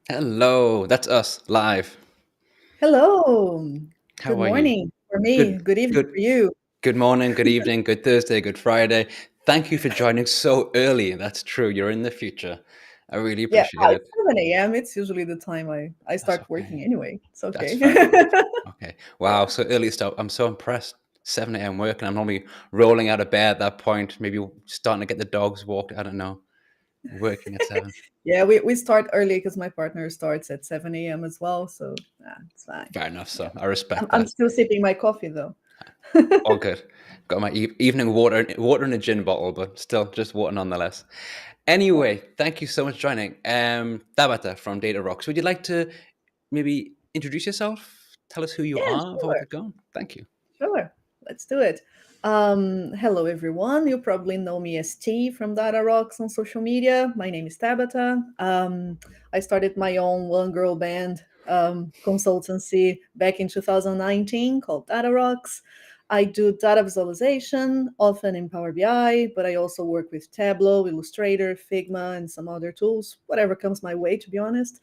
Hello, that's us live. Hello. Good How are you? morning for me. Good, Good evening good, for you. good morning, good evening, good Thursday, good Friday. Thank you for joining so early. That's true. You're in the future. I really Yeah, appreciate it. it's 7 a.m. It's usually the time I That's start okay. working anyway. It's That's okay. fair enough. Okay. Wow. So early start. I'm so impressed. 7 a.m. working. I'm normally rolling out of bed at that point, maybe starting to get the dogs walked. I don't know. Working at 7. Yeah, we start early because my partner starts at 7 a.m. as well. So it's fine. Fair enough. Yeah. So I I'm, respect I'm that. still sipping my coffee though. All good. Got my evening water in a gin bottle, but still just water nonetheless. Anyway, thank you so much for joining. Tabata from Data Rocks. Would you like to maybe introduce yourself? Tell us who you Yeah, are before we sure. get going. Thank you. Sure. Let's do it. Hello, everyone. You probably know me as T from Data Rocks on social media. My name is Tabata. I started my own one girl band consultancy back in 2019 called Data Rocks. I do data visualization, often in Power BI, but I also work with Tableau, Illustrator, Figma, and some other tools, whatever comes my way, to be honest.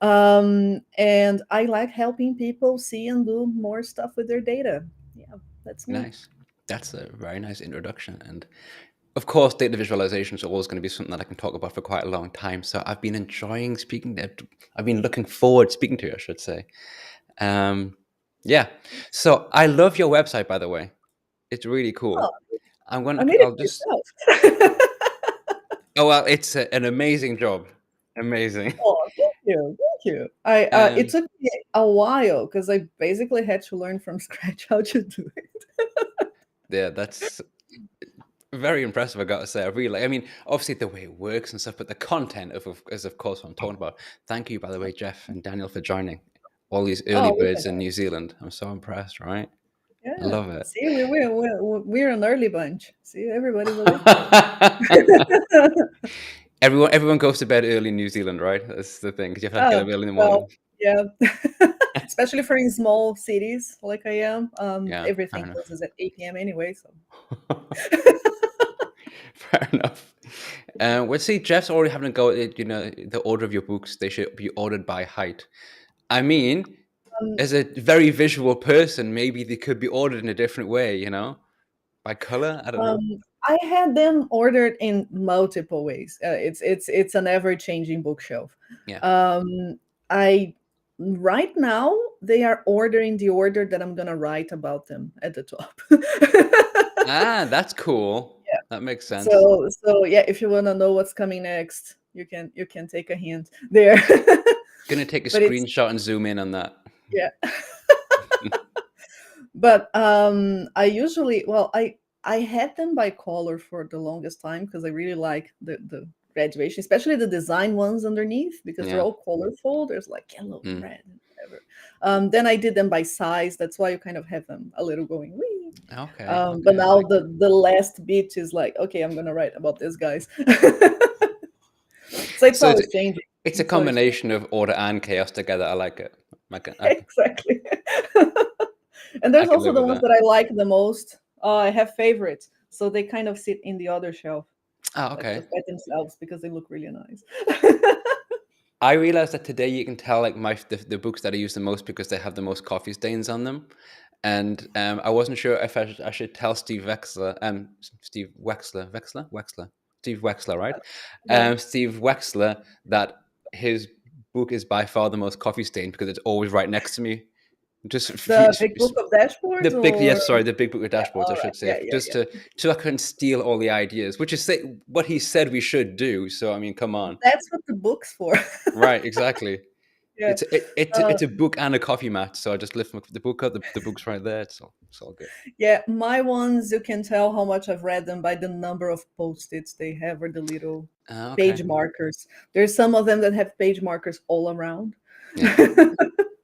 And I like helping people see and do more stuff with their data. Yeah, that's me. Nice. That's a very nice introduction. And of course, data visualization is always going to be something that I can talk about for quite a long time. So I've been enjoying speaking to, I've been looking forward to speaking to you, I should say. Um, yeah. So I love your website, by the way. It's really Oh, cool. I made it I'll just, myself. oh, well, it's an amazing job. Amazing. Oh, thank you, thank you. I it Um, took me a while because I basically had to learn from scratch how to do it. yeah, that's very impressive. I got to say, I really like. I mean, obviously the way it works and stuff, but the content is of course what I'm talking about. Thank you, by the way, Jeff and Daniel, for joining all these early Oh, birds in New Zealand. I'm so impressed. Right? I Yeah. love it. See, we're an early bunch. See, everybody's a late bird. Everyone goes to bed early in New Zealand, right? That's the thing, because you have to get Oh, up early in the well, morning. yeah. Especially for in small cities like I am, Yeah, fair everything enough. closes at 8 p.m. anyway. So Fair enough. Well, see, Jeff's already having a go at, the order of your books. They should be ordered by height. I mean, um, as a very visual person, maybe they could be ordered in a different way, by color. I don't um, know. I had them ordered in multiple ways. It's an ever changing bookshelf. Yeah. Um, I right now they are ordering the order that I'm gonna write about them at the top. Ah, that's cool. That makes sense. So yeah, if you wanna know what's coming next, you can take a hint there. Gonna take a But it's screenshot and zoom in on that. yeah. But I usually well I had them by color for the longest time because I really like the graduation, especially the design ones underneath because they're Yeah. all colorful. There's like yellow, Mm. red, and whatever. Then I did them by size. That's why you kind of have them a little going wee. Okay. But Okay. I now like the last bit is like, okay, I'm gonna write about this, guys. So it. it's So always changing. it's a It's always changing. combination of order and chaos together. I like it. Exactly. And I there's can also live the with ones that. that I like the most. I have favorites, so they kind of sit in the other shelf, Oh, like okay. just by themselves because they look really nice. I realized that today you can tell like the books that I use the most because they have the most coffee stains on them, and I wasn't sure if I should tell Steve Steve Wexler, right? Yeah, Steve Wexler that his book is by far the most coffee stained because it's always right next to me. Just the big book of the dashboards, big, or yes, sorry, the big book of yeah, dashboards, I all right, should say, yeah, yeah, just yeah. to I couldn't steal all the ideas, which is what he said we should do. So I mean, come on. That's what the book's for. Right, exactly. Yeah, It's uh, a book and a coffee mat, so I just lift the book up. The book's right there. It's all good. yeah. My ones, you can tell how much I've read them by the number of post-its they have or the little Okay. page markers. There's some of them that have page markers all around. Yeah,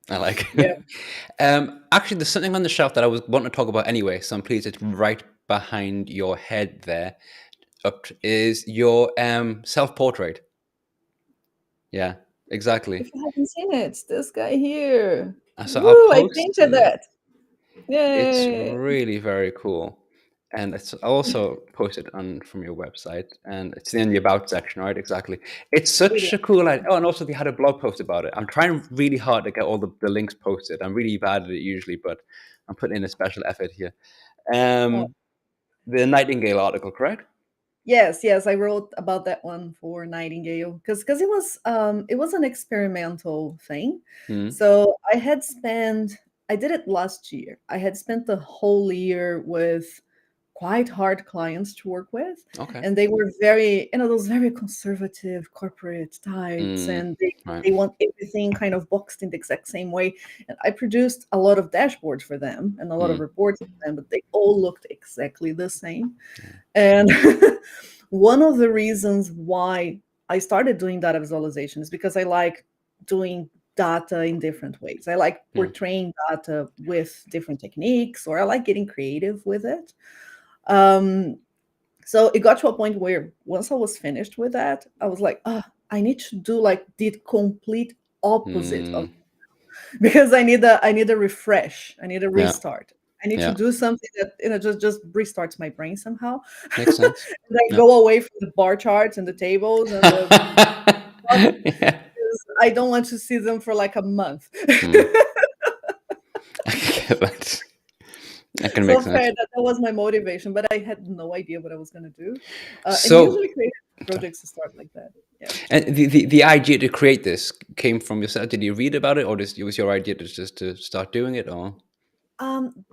I like. Yeah. Actually, there's something on the shelf that I was wanting to talk about anyway. So I'm pleased it's right behind your head there. Is your self-portrait. Yeah, exactly. If you haven't seen it, it's this guy here. So I'll Woo! I post painted it. that. It's Yay! really very cool. And it's also posted on from your website, and it's in the about section, right? Exactly. It's It such is. a cool idea. Oh, and also they had a blog post about it. I'm trying really hard to get all the links posted. I'm really bad at it usually, but I'm putting in a special effort here. Oh, The Nightingale article, correct? yes, yes. I wrote about that one for Nightingale because it was an experimental thing. Hmm. So I did it last year. I had spent the whole year with quite hard clients to work with, Okay. and they were very, those very conservative corporate types, Hmm. and they Right. they want everything kind of boxed in the exact same way. And I produced a lot of dashboards for them and a lot of Hmm. reports for them, but they all looked exactly the same. Yeah. And one of the reasons why I started doing data visualization is because I like doing data in different ways. I like Hmm. portraying data with different techniques, or I like getting creative with it. Um, so it got to a point where once I was finished with that, I was like, oh, I need to do like the complete opposite of, Hmm. because I need a refresh. I need a Yeah. restart. I need to Yeah. do something that just restarts my brain somehow. Makes sense. And I Yeah. go away from the bar charts and the tables and the Yeah. I don't want to see them for like a month. Hmm. I can get that. That can make So fair, sense. that was my motivation, but I had no idea what I was going to do. And So, usually creative sorry. projects start like that. Yeah. And the idea to create this came from yourself. Did you read about it, or it was your idea to just to start doing it? Or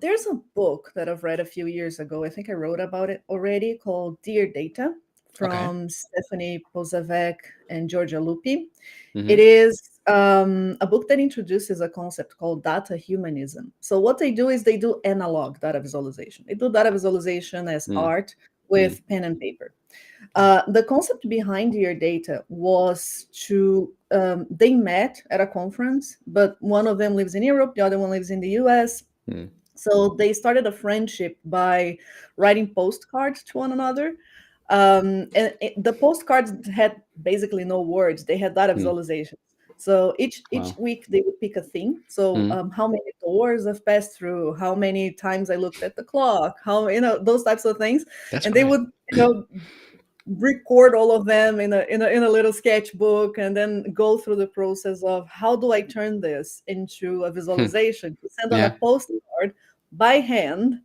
There's a book that I've read a few years ago. I think I wrote about it already, called Dear Data, okay. from Stephanie Pozavec and Georgia Lupi. It Mm-hmm. is a book that introduces a concept called data humanism. So what they do is they do analog data visualization. They do data visualization as Mm. art Mm. with pen and paper. The concept behind your data was they met at a conference, but one of them lives in Europe, the other one lives in the US. Mm. So they started a friendship by writing postcards to one another. The postcards had basically no words; they had data Mm. visualizations. So each Wow. week they would pick a theme. So Mm. how many doors I've passed through, how many times I looked at the clock, how those types of things, That's and they great. would record all of them in a little sketchbook, and then go through the process of how do I turn this into a Hmm. visualization to send on a Yeah. postcard by hand,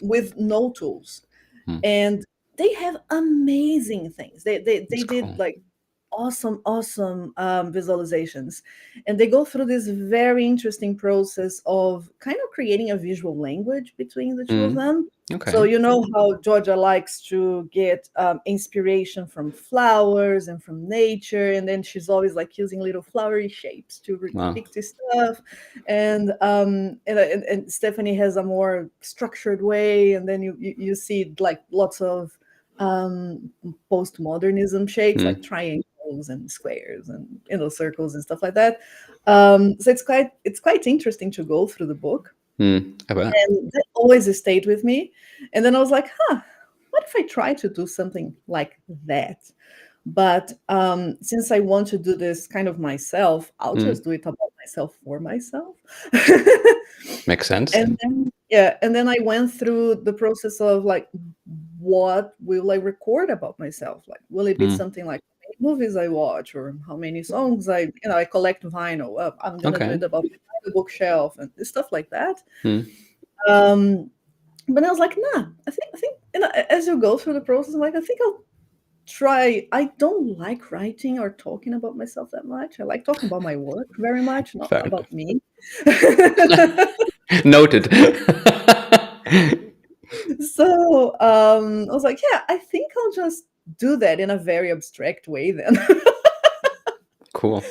with no tools. Hmm. And they have amazing things. They That's did cool. like awesome visualizations, and they go through this very interesting process of kind of creating a visual language between the two of Mm. them. So Okay. you know how Georgia likes to get inspiration from flowers and from nature, and then she's always like using little flowery shapes to Wow. depict this stuff. And Stephanie has a more structured way, and then you see like lots of um, postmodernism shapes like Mm. triangles and squares and circles and stuff like that. So it's quite interesting to go through the book, Mm. I bet. and that always stayed with me. And then I was like, huh, what if I try to do something like that? But since I want to do this kind of myself, I'll Mm. just do it about myself for myself. Makes sense. And then, yeah, and then I went through the process of like, what will I record about myself? Like, will it be Mm. something like how many movies I watch, or how many songs I collect vinyl? I'm gonna do Okay. it about the bookshelf and stuff like that. Mm. Um, but I was like, nah, I think as you go through the process, I'm like, I think I'll try. I don't like writing or talking about myself that much. I like talking about my work very much, not Fair about me. enough. Noted. So I was like, yeah, I think I'll just do that in a very abstract way then. Cool.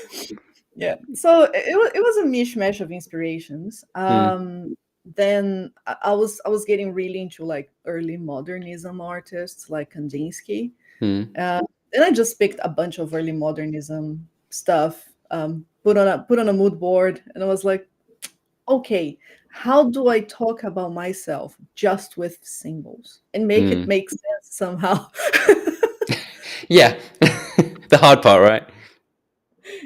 Yeah. So it was a mishmash of inspirations. Mm. Then I was getting really into like early modernism artists like Kandinsky. Mm. Uh, and I just picked a bunch of early modernism stuff, put on a mood board, and I was like, okay, how do I talk about myself just with symbols and make it Mm. make sense somehow? Yeah. The hard part, right?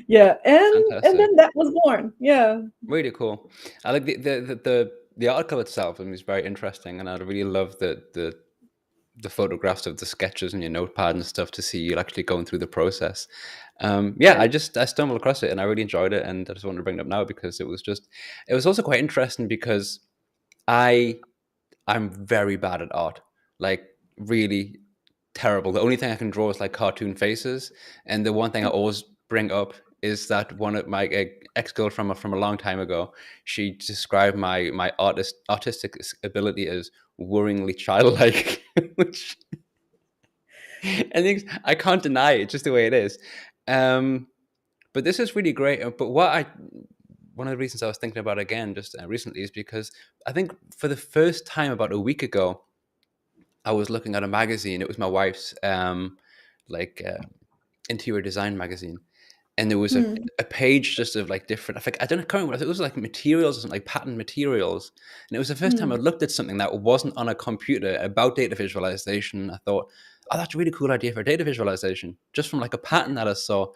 Yeah, and Fantastic. then that was born. Yeah. Really cool. I like the article itself, and it's very interesting, and I really love the photographs of the sketches and your notepad and stuff to see you actually going through the process. Yeah, Yeah. I stumbled across it and I really enjoyed it, and I just wanted to bring it up now because it was also quite interesting because I I'm very bad at art, like really terrible. The only thing I can draw is like cartoon faces, and the one thing I always bring up is that one of my ex girl from a long time ago. She described my artistic ability as worryingly childlike, which I think I can't deny it, just the way it is. Um, but this is really great. But one of the reasons I was thinking about it again just recently is because I think for the first time about a week ago, I was looking at a magazine. It was my wife's like interior design magazine, and there was Hmm. a page just of like different. I don't know, I can't remember. I think it was like materials or something, like pattern materials. And it was the first time I Hmm. looked at something that wasn't on a computer about data visualization. I thought, oh, that's a really cool idea for data visualization, just from like a pattern that I saw.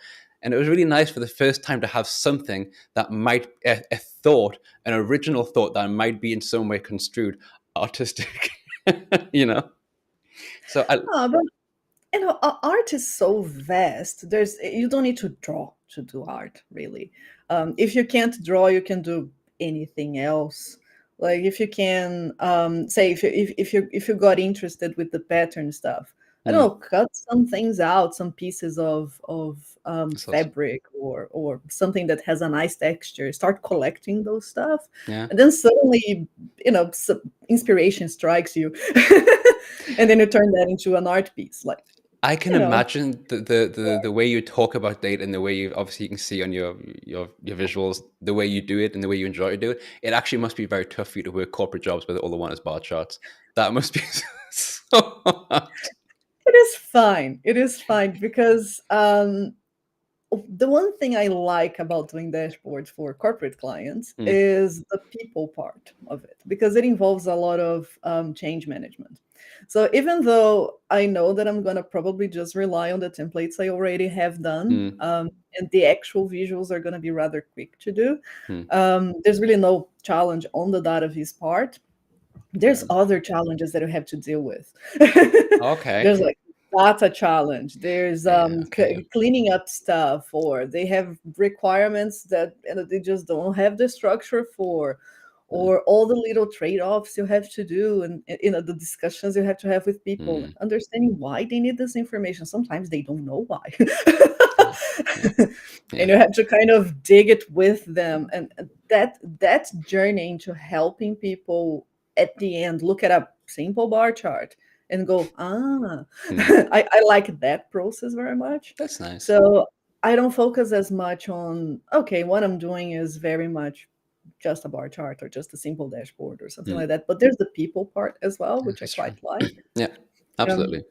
And it was really nice for the first time to have something that might a thought, an original thought that might be in some way construed artistic, you know. So I But art is so vast. You don't need to draw to do art, really. If you can't draw, you can do anything else. Like if you can, say, if you got interested with the pattern stuff, I don't hmm, know, cut some things out, some pieces of that's awesome. fabric, or something that has a nice texture. Start collecting those stuff, Yeah. and then suddenly, inspiration strikes you, and then you turn that into an art piece. Like, I can you know, imagine the way you talk about data and the way you obviously you can see on your visuals, the way you do it and the way you enjoy to do it. It actually must be very tough for you to work corporate jobs where all they want is bar charts. That must be so hard. it is fine. It is fine because the one thing I like about doing dashboards for corporate clients Mm, is the people part of it, because it involves a lot of change management. So even though I know that I'm going to probably just rely on the templates I already have done, mm, and the actual visuals are going to be rather quick to do, mm. there's really no challenge on the data viz part. Fair There's enough. other challenges that you have to deal with. Okay. There's like data challenge. There's Yeah. Okay. cleaning up stuff, or they have requirements that they just don't have the structure for, Mm, or all the little trade-offs you have to do, and the discussions you have to have with people, mm. understanding why they need this information. Sometimes they don't know why. Yeah. Yeah. And Yeah. you have to kind of dig it with them, and that journey into helping people at the end look at a simple bar chart and go, Mm. I like that process very much. That's nice. So I don't focus as much on, okay, what I'm doing is very much just a bar chart or just a simple dashboard or something Mm. like that, but there's the people part as well, which I That's true. quite like. Yeah. Yeah, Absolutely.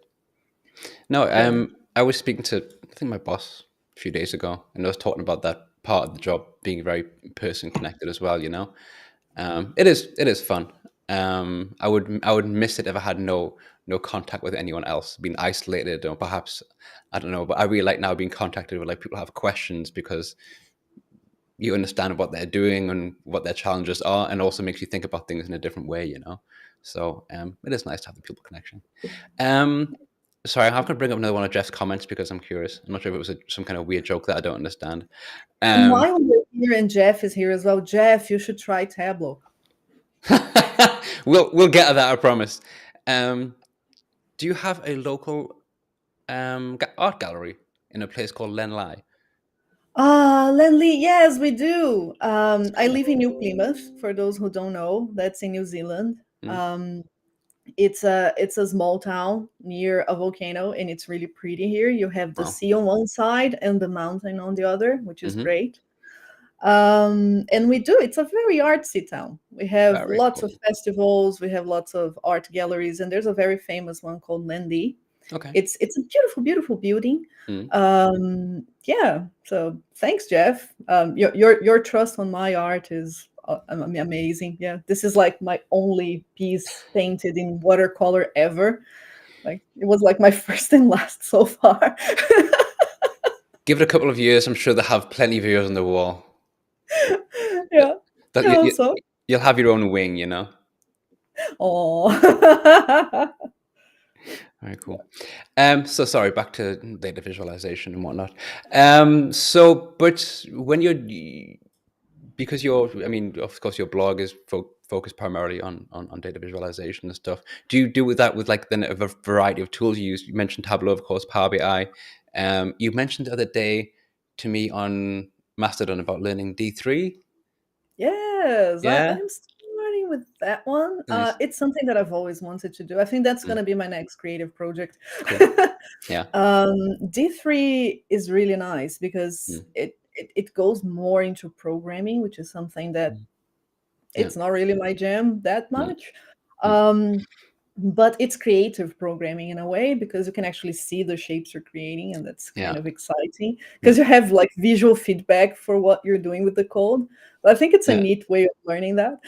No. yeah. I was speaking to, I think, my boss a few days ago, and I was talking about that part of the job being very person connected as well. It is fun. I would miss it if I had no contact with anyone else, being isolated, or perhaps, I don't know. But I really like now being contacted with, like, people have questions, because you understand what they're doing and what their challenges are, and also makes you think about things in a different way. So it is nice to have the people connection. Um, Sorry, I'm going to bring up another one of Jeff's comments because I'm curious. I'm not sure if it was some kind of weird joke that I don't understand. And Um, while we're here and Jeff is here as well, Jeff, you should try Tableau. we'll get to that, I promise. Um, do you have a local art gallery in a place called Lenlai? Lenly, yes, we do. I live in New Plymouth, for those who don't know. That's in New Zealand. Mm. Um, it's a small town near a volcano, and it's really pretty here. You have the Wow. sea on one side and the mountain on the other, which is Hmm. great. And it's a very artsy town. We have Very lots cool. of festivals, we have lots of art galleries, and there's a very famous one called Landy. Okay. It's a beautiful, beautiful building. Mm. Yeah. So thanks, Jeff. Your trust on my art is amazing. Yeah, this is like my only piece painted in watercolor ever. Like it was like my first and last so far. Give it a couple of years. I'm sure they have plenty of yours on the wall. That, Yeah. that Yeah. Also. you'll have your own wing. Oh. Very cool. So sorry, back to data visualization and whatnot. But when because I mean, of course, your blog is focused primarily on data visualization and stuff. Do you do with that with, like, then a variety of tools you use? You mentioned Tableau, of course, Power BI. You mentioned the other day to me on Mastodon about learning D3. Yes, I Yeah, am starting with that one. nice. It's something that I've always wanted to do. I think that's Mm, going to be my next creative project. cool. Yeah. D3 is really nice because Mm, it goes more into programming, which is something that mm, yeah. it's not really my jam that Mm, much. mm, Um, but it's creative programming in a way, because you can actually see the shapes you're creating, and that's yeah. kind of exciting Mm, because you have like visual feedback for what you're doing with the code. But I think it's a yeah. neat way of learning that.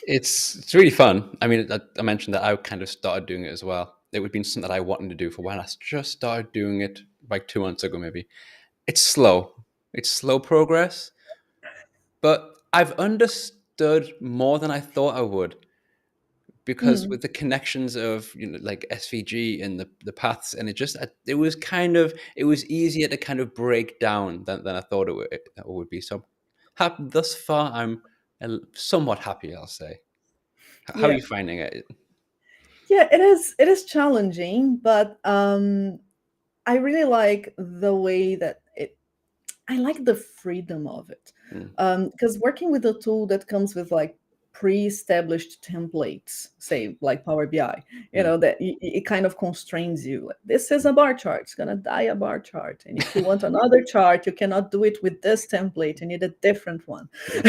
It's really fun. I mean, I mentioned that I kind of started doing it as well. It would be something that I wanted to do for when I just started doing it, like 2 months ago, maybe. It's slow. It's slow progress, but I've understood more than I thought I would, because Mm, with the connections of, like SVG and the paths, and it was easier to kind of break down than I thought it would be. So thus far, I'm somewhat happy, I'll say. How are yeah. you finding it? Yeah, it is challenging, but I really like the way that I like the freedom of it. Mm, Because working with a tool that comes with like pre-established templates, say like Power BI, mm, that it kind of constrains you. Like, this is a bar chart, it's gonna die a bar chart. And if you want another chart, you cannot do it with this template, you need a different one. yeah,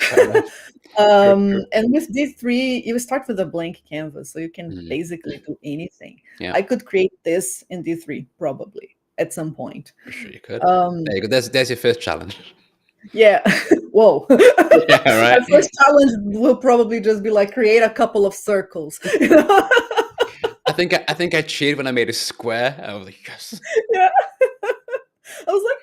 fair enough. True, true. And with D3, you start with a blank canvas, so you can Mm, basically do anything. yeah. I could create this in D3, probably. at some point. For sure you could. Um, There you go. There's your first challenge. yeah. Whoa. Yeah, My right. first challenge will probably just be like create a couple of circles. You know? I think I cheered when I made a square. I was like, yes. Yeah. I was like,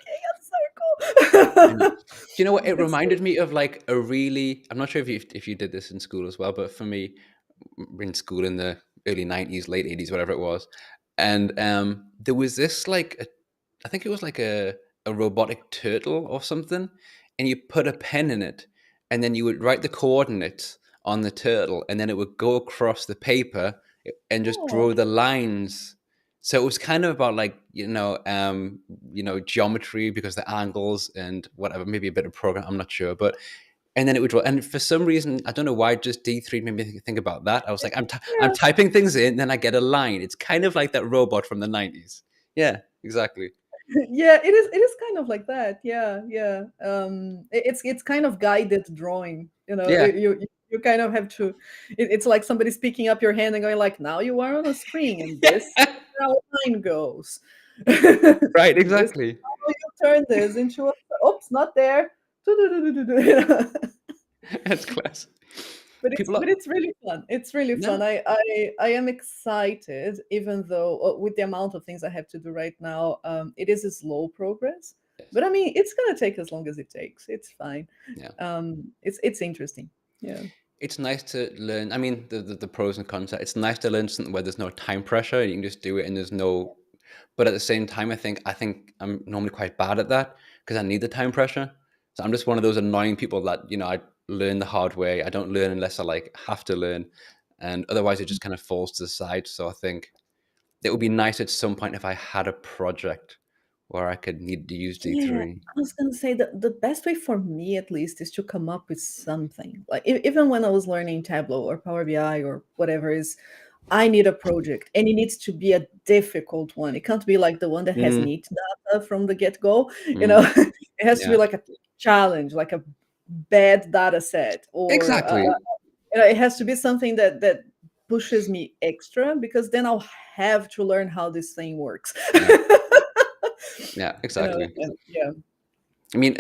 And yeah, circle. you know what? It It's reminded me of like a really. I'm not sure if you did this in school as well, but for me, in school in the early '90s, late '80s, whatever it was, and there was this like I think it was like a robotic turtle or something, and you put a pen in it, and then you would write the coordinates on the turtle, and then it would go across the paper and just oh, draw the lines. So it was kind of about like geometry because the angles and whatever, maybe a bit of program. I'm not sure, but and then it would draw. And for some reason, I don't know why, just D3 made me think about that. I was like, I'm yeah. typing things in, then I get a line. It's kind of like that robot from the '90s. Yeah, exactly. Yeah, it is kind of like that. Yeah, yeah. It's kind of guided drawing. Yeah, You kind of have to. It's like somebody speaking up your hand and going like, "Now you are on a screen, and this is how a line goes." right, This is exactly. how you turn this into a. Oops, not there. You know? That's class. But it's People are, but it's really fun. It's really no, fun. I am excited, even though with the amount of things I have to do right now, it is a slow progress. yes, But I mean, it's gonna take as long as it takes. It's fine. yeah. It's interesting. Yeah. It's nice to learn. I mean, the pros and cons. It's nice to learn something where there's no time pressure. You can just do it, and there's no. But at the same time, I think I'm normally quite bad at that because I need the time pressure. So I'm just one of those annoying people that I learn the hard way. I don't learn unless I like have to learn, and otherwise it just kind of falls to the side. So I think it would be nice at some point if I had a project where I could need to use Yeah, D3. I was gonna say that the best way for me, at least, is to come up with something. Like even when I was learning Tableau or Power BI or whatever, is I need a project, and it needs to be a difficult one. It can't be like the one that has Mm, neat data from the get go. You know, mm, it has to be yeah, like a challenge, like a bad data set, or exactly. it has to be something that pushes me extra because then I'll have to learn how this thing works. Yeah, yeah, exactly. Yeah. I mean,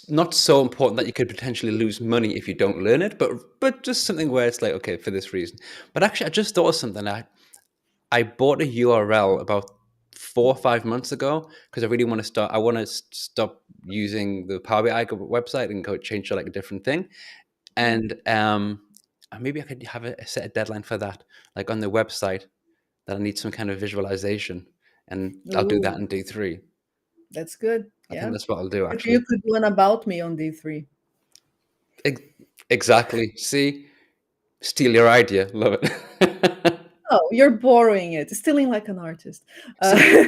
not so important that you could potentially lose money if you don't learn it, but just something where it's like, okay, for this reason. But actually, I just thought of something. I bought a URL about 4 or 5 months ago because I really want to start. I want to stop using the Power BI website and go change to like a different thing. And maybe I could have set a deadline for that, like on the website, that I need some kind of visualization, and I'll do that Ooh, in D3. that's good. I think Yeah. that's what I'll do Maybe you actually. could do an about me on D3. Ex- exactly. See, steal your idea. Love it. Oh, you're borrowing it, stealing like an artist. Uh, See,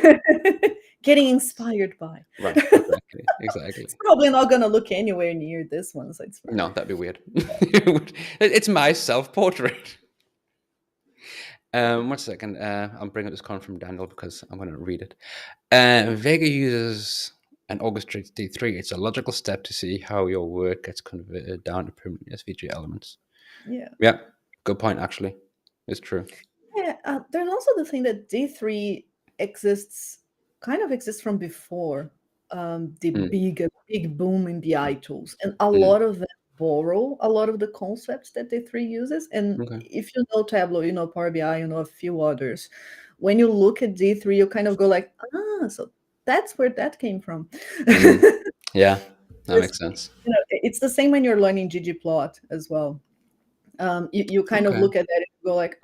getting inspired by. right? Exactly. Exactly. It's probably not gonna look anywhere near this one, so it's fine. No, that'd be weird. It's my self-portrait. 1 second. I'm bringing this comment from Daniel because I'm going to read it. Vega uses and orchestrates D3. It's a logical step to see how your work gets converted down to permanent SVG elements. Yeah. Yeah, good point, actually. It's true. Yeah, there's also the thing that D3 exists, kind of exists from before the Mm, big boom in BI tools, and a mm, lot of them borrow a lot of the concepts that D3 uses. And okay. if you know Tableau, you know Power BI, you know a few others. When you look at D3, you kind of go like, so that's where that came from. Mm, yeah, that It's, makes sense. it's the same when you're learning ggplot as well. You kind of Okay. look at that and go like,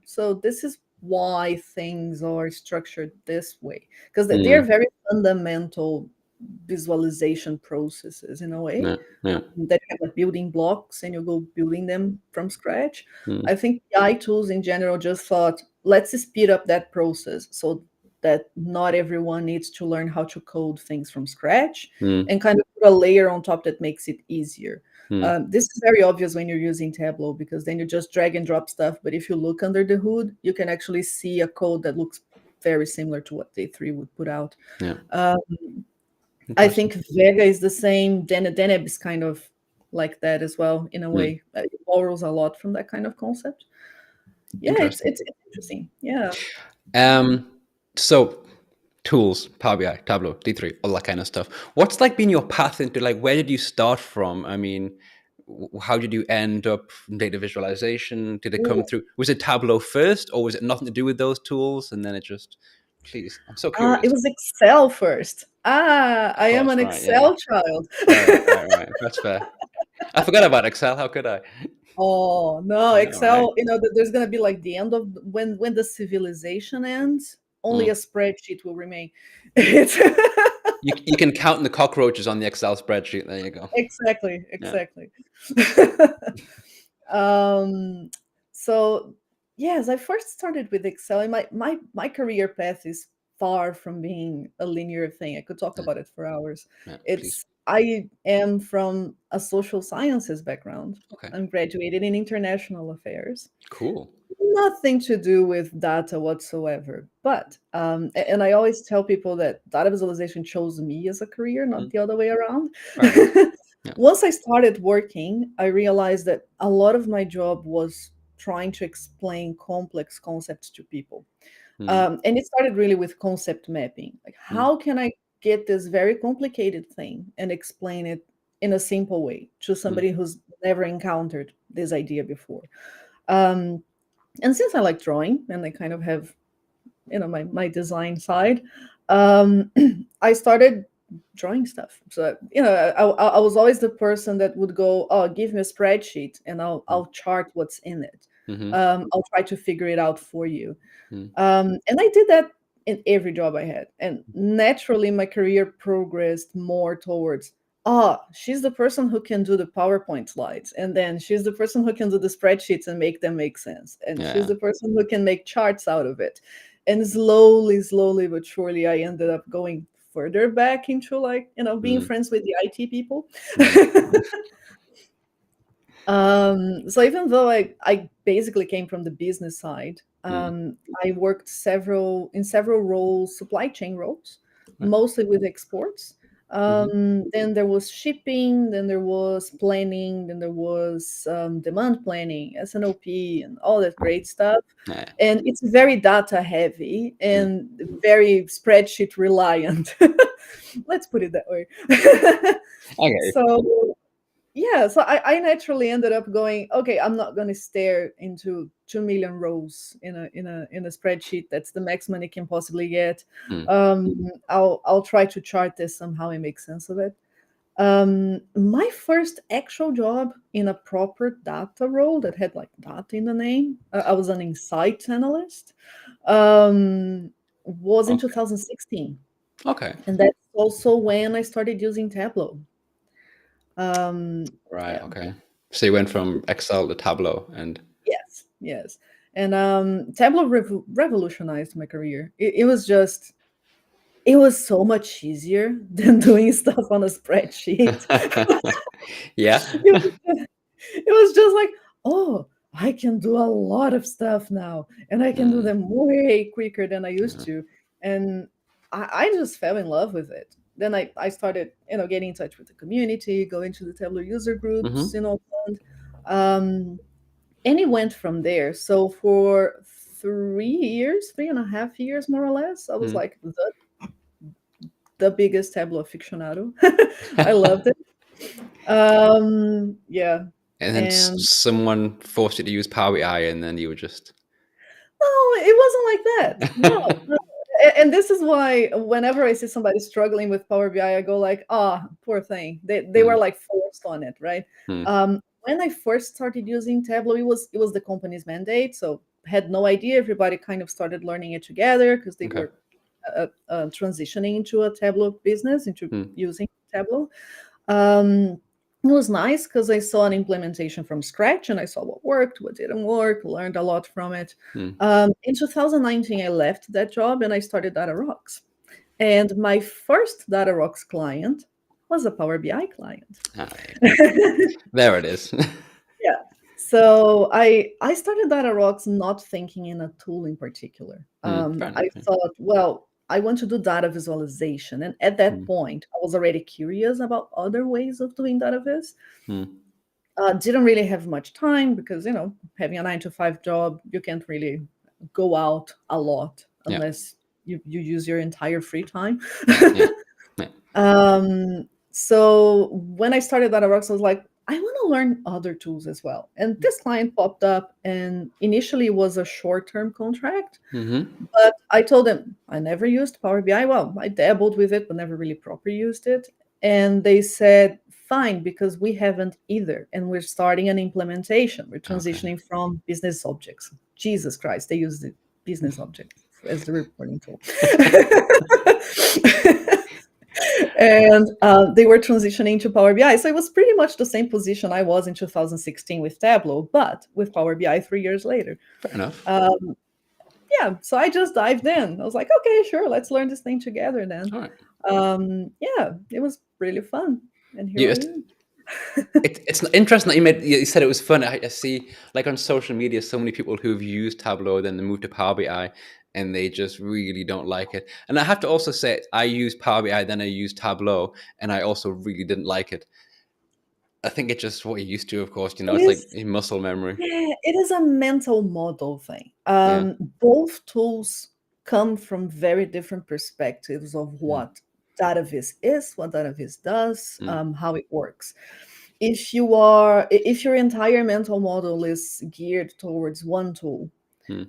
so this is why things are structured this way, because they're Mm, very fundamental visualization processes in a way yeah, yeah. that have like building blocks and you go building them from scratch. Mm, I think AI tools in general just thought, let's speed up that process so that not everyone needs to learn how to code things from scratch, mm, and kind of put a layer on top that makes it easier. mm, This is very obvious when you're using Tableau because then you just drag and drop stuff. But if you look under the hood, you can actually see a code that looks very similar to what Day3 would put out. yeah. Um, I Interesting. think Vega is the same. Deneb is kind of like that as well in a Mm, way. It borrows a lot from that kind of concept. Yeah, interesting. it's interesting. Yeah. Um, So tools, Power BI, Tableau, D3, all that kind of stuff. What's like been your path into like, where did you start from? I mean, how did you end up in data visualization? Did it come through? Was it Tableau first, or was it nothing to do with those tools? And then it just, please, I'm so It curious. was Excel first. Of I am course, an right. Yeah, yeah. Excel child. Right. That's fair. I forgot about Excel. How could I? Oh no, I know, right? Excel, there's gonna be like the end of when the civilization ends, only a Mm. spreadsheet will remain. It's You can count the cockroaches on the Excel spreadsheet. There you go. exactly, Yeah. exactly. um, so yes, I first started with Excel, and my career path is far from being a linear thing. I could talk Yeah. about it for hours. Yeah. Please. It's I am from a social sciences background. Okay. I'm graduated in international affairs. Cool. Nothing to do with data whatsoever. But and I always tell people that data visualization chose me as a career, not Mm. the other way around. Fair enough. Yeah. Once I started working, I realized that a lot of my job was trying to explain complex concepts to people. Mm. And it started really with concept mapping. Like, Mm. how can I get this very complicated thing and explain it in a simple way to Mm. somebody who's never encountered this idea before? Um, and since I like drawing and I kind of have, my design side, um, I started drawing stuff. So, I was always the person that would go, oh, give me a spreadsheet and Mm. I'll chart what's in it. Mm-hmm. I'll try to figure it out for you. Mm. And I did that in every job I had. And naturally, my career progressed more towards, she's the person who can do the PowerPoint slides. And then she's the person who can do the spreadsheets and make them make sense. And she's Yeah. the person who can make charts out of it. And slowly but surely, I ended up going further back into, like, being Mm. friends with the IT people. Mm. So even though I basically came from the business side, Mm. I worked in several roles, supply chain roles, Right. mostly with exports. Mm-hmm. Then there was shipping, then there was planning, then there was demand planning, S&OP, and all that great stuff. Yeah. And it's very data heavy Mm. and very spreadsheet reliant. Let's put it that way. Okay. So yeah, so I naturally ended up going, okay, I'm not going to stare into 2 million rows in a spreadsheet. That's the maximum it can possibly get. Mm. I'll try to chart this somehow and make sense of it. My first actual job in a proper data role that had like data in the name, I was an insights analyst, was in Okay. 2016, Okay. and that's also when I started using Tableau. Um, Right. yeah, Okay. So you went from Excel to Tableau, and yes, yes. And Tableau revolutionized my career. It was so much easier than doing stuff on a spreadsheet. yeah. It was just like, oh, I can do a lot of stuff now, and I can do Mm. them way quicker than I used Yeah. to. And I just fell in love with it. Then I started, getting in touch with the community, going to the Tableau user groups, Mm-hmm. and um, and it went from there. So for 3 years, 3.5 years, more or less, I was Mm. like the biggest Tableau aficionado. I loved it. Yeah, And then and someone forced you to use Power BI, and then you were just. no, it wasn't like that. No, no. And this is why whenever I see somebody struggling with Power BI, I go like, poor thing. They were Mm. like forced on it, right? Mm. When I first started using Tableau, it was the company's mandate, so had no idea. Everybody kind of started learning it together because they Okay. were transitioning into a Tableau business, into Mm. using Tableau. Um, it was nice because I saw an implementation from scratch and I saw what worked, what didn't work, learned a lot from it. Mm. In 2019, I left that job and I started Data Rocks. And my first Data Rocks client was a Power BI client. Ah, there it is. Yeah. So I started Data Rocks not thinking in a tool in particular. Mm. Fair enough. I Yeah. thought, well, I want to do data visualization. And at that Mm. point, I was already curious about other ways of doing data viz. Mm. Didn't really have much time because, having a 9 to 5 job, you can't really go out a lot Yeah. unless you use your entire free time. Yeah. Yeah. So when I started Data Rocks, I was like, I want to learn other tools as well. And this client popped up, and initially it was a short-term contract. Mm-hmm. But I told them I never used Power BI. Well, I dabbled with it, but never really proper used it. And they said, fine, because we haven't either. And we're starting an implementation. We're Okay. transitioning from business objects. Jesus Christ, they use the business object as the reporting tool. And they were transitioning to Power BI. So it was pretty much the same position I was in 2016 with Tableau, but with Power BI 3 years later. Fair enough. Yeah, so I just dived in. I was like, okay, sure, let's learn this thing together then. All right. Yeah, it was really fun, and here You, I it's, am. it's interesting that you said it was fun. I see, like on social media, so many people who've used Tableau, then they move to Power BI, and they just really don't like it. And I have to also say, I used Power BI, then I used Tableau, and I also really didn't like it. I think it's just what you're used to, of course. It It's like is, a muscle memory. yeah, it is a mental model thing. Yeah. Both tools come from very different perspectives of Mm, what database is, what database does, mm, how it works. If your entire mental model is geared towards one tool, mm.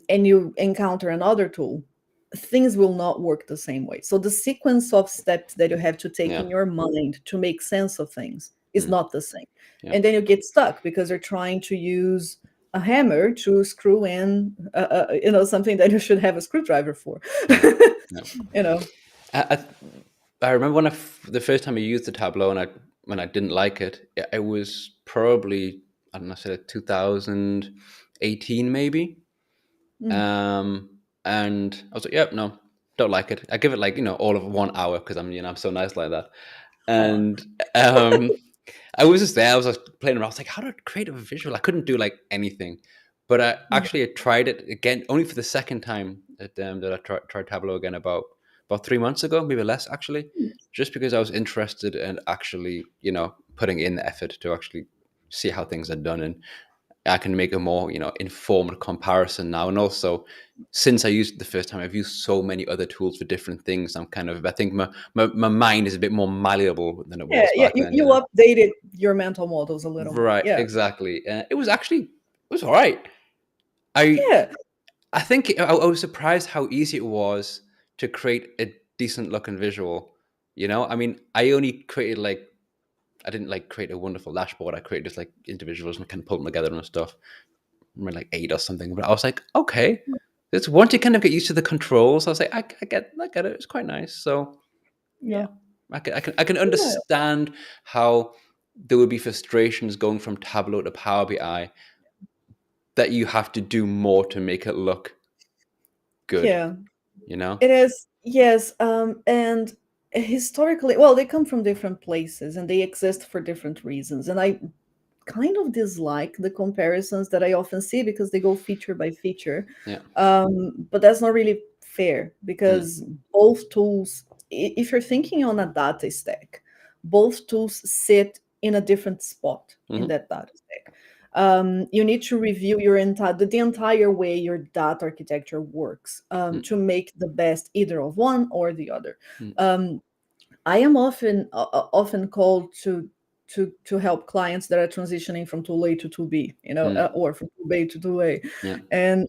and you encounter another tool, things will not work the same way. So the sequence of steps that you have to take Yeah. in your mind to make sense of things is Mm, not the same. yeah. And then you get stuck because you're trying to use a hammer to screw in, something that you should have a screwdriver for. Yeah. Yeah. you know, I, I remember the first time I used the Tableau, and when I didn't like it, it was probably, I don't know, say 2018 maybe. Mm. Um, and I was like, yep, no, don't like it. I give it like, all of 1 hour because I'm so nice like that. Aw. And I was just there. I was like playing around. I was like, how do I create a visual? I couldn't do like anything. But I Mm. actually tried it again, only for the second time that I tried Tableau again about 3 months ago, maybe less actually, just because I was interested in actually, putting in the effort to actually see how things are done, and I can make a more, informed comparison now. And also, since I used it the first time, I've used so many other tools for different things. I think my mind is a bit more malleable than it Yeah, was yeah, back you, then, you updated your mental models a little more. Right, Yeah. exactly. It was all right. I Yeah. I think I was surprised how easy it was to create a decent looking visual. I mean, I didn't like create a wonderful dashboard. I created just like individuals and kind of pull them together and stuff. I like 8 or something. But I was like, okay, it's once you kind of get used to the controls, I was like, I get it. It's quite nice. So Yeah. I can Yeah. understand how there would be frustrations going from Tableau to Power BI, that you have to do more to make it look good. Yeah. You know? It is, yes. And historically, well, they come from different places and they exist for different reasons. And I kind of dislike the comparisons that I often see because they go feature by feature. Yeah. But that's not really fair Mm, because both tools, if you're thinking on a data stack, both tools sit in a different spot in hmm that data stack. You need to review the entire way your data architecture works mm, to make the best either of one or the other. mm, Um, I am often called to help clients that are transitioning from tool A to tool B, mm, or from tool B to tool A, yeah. and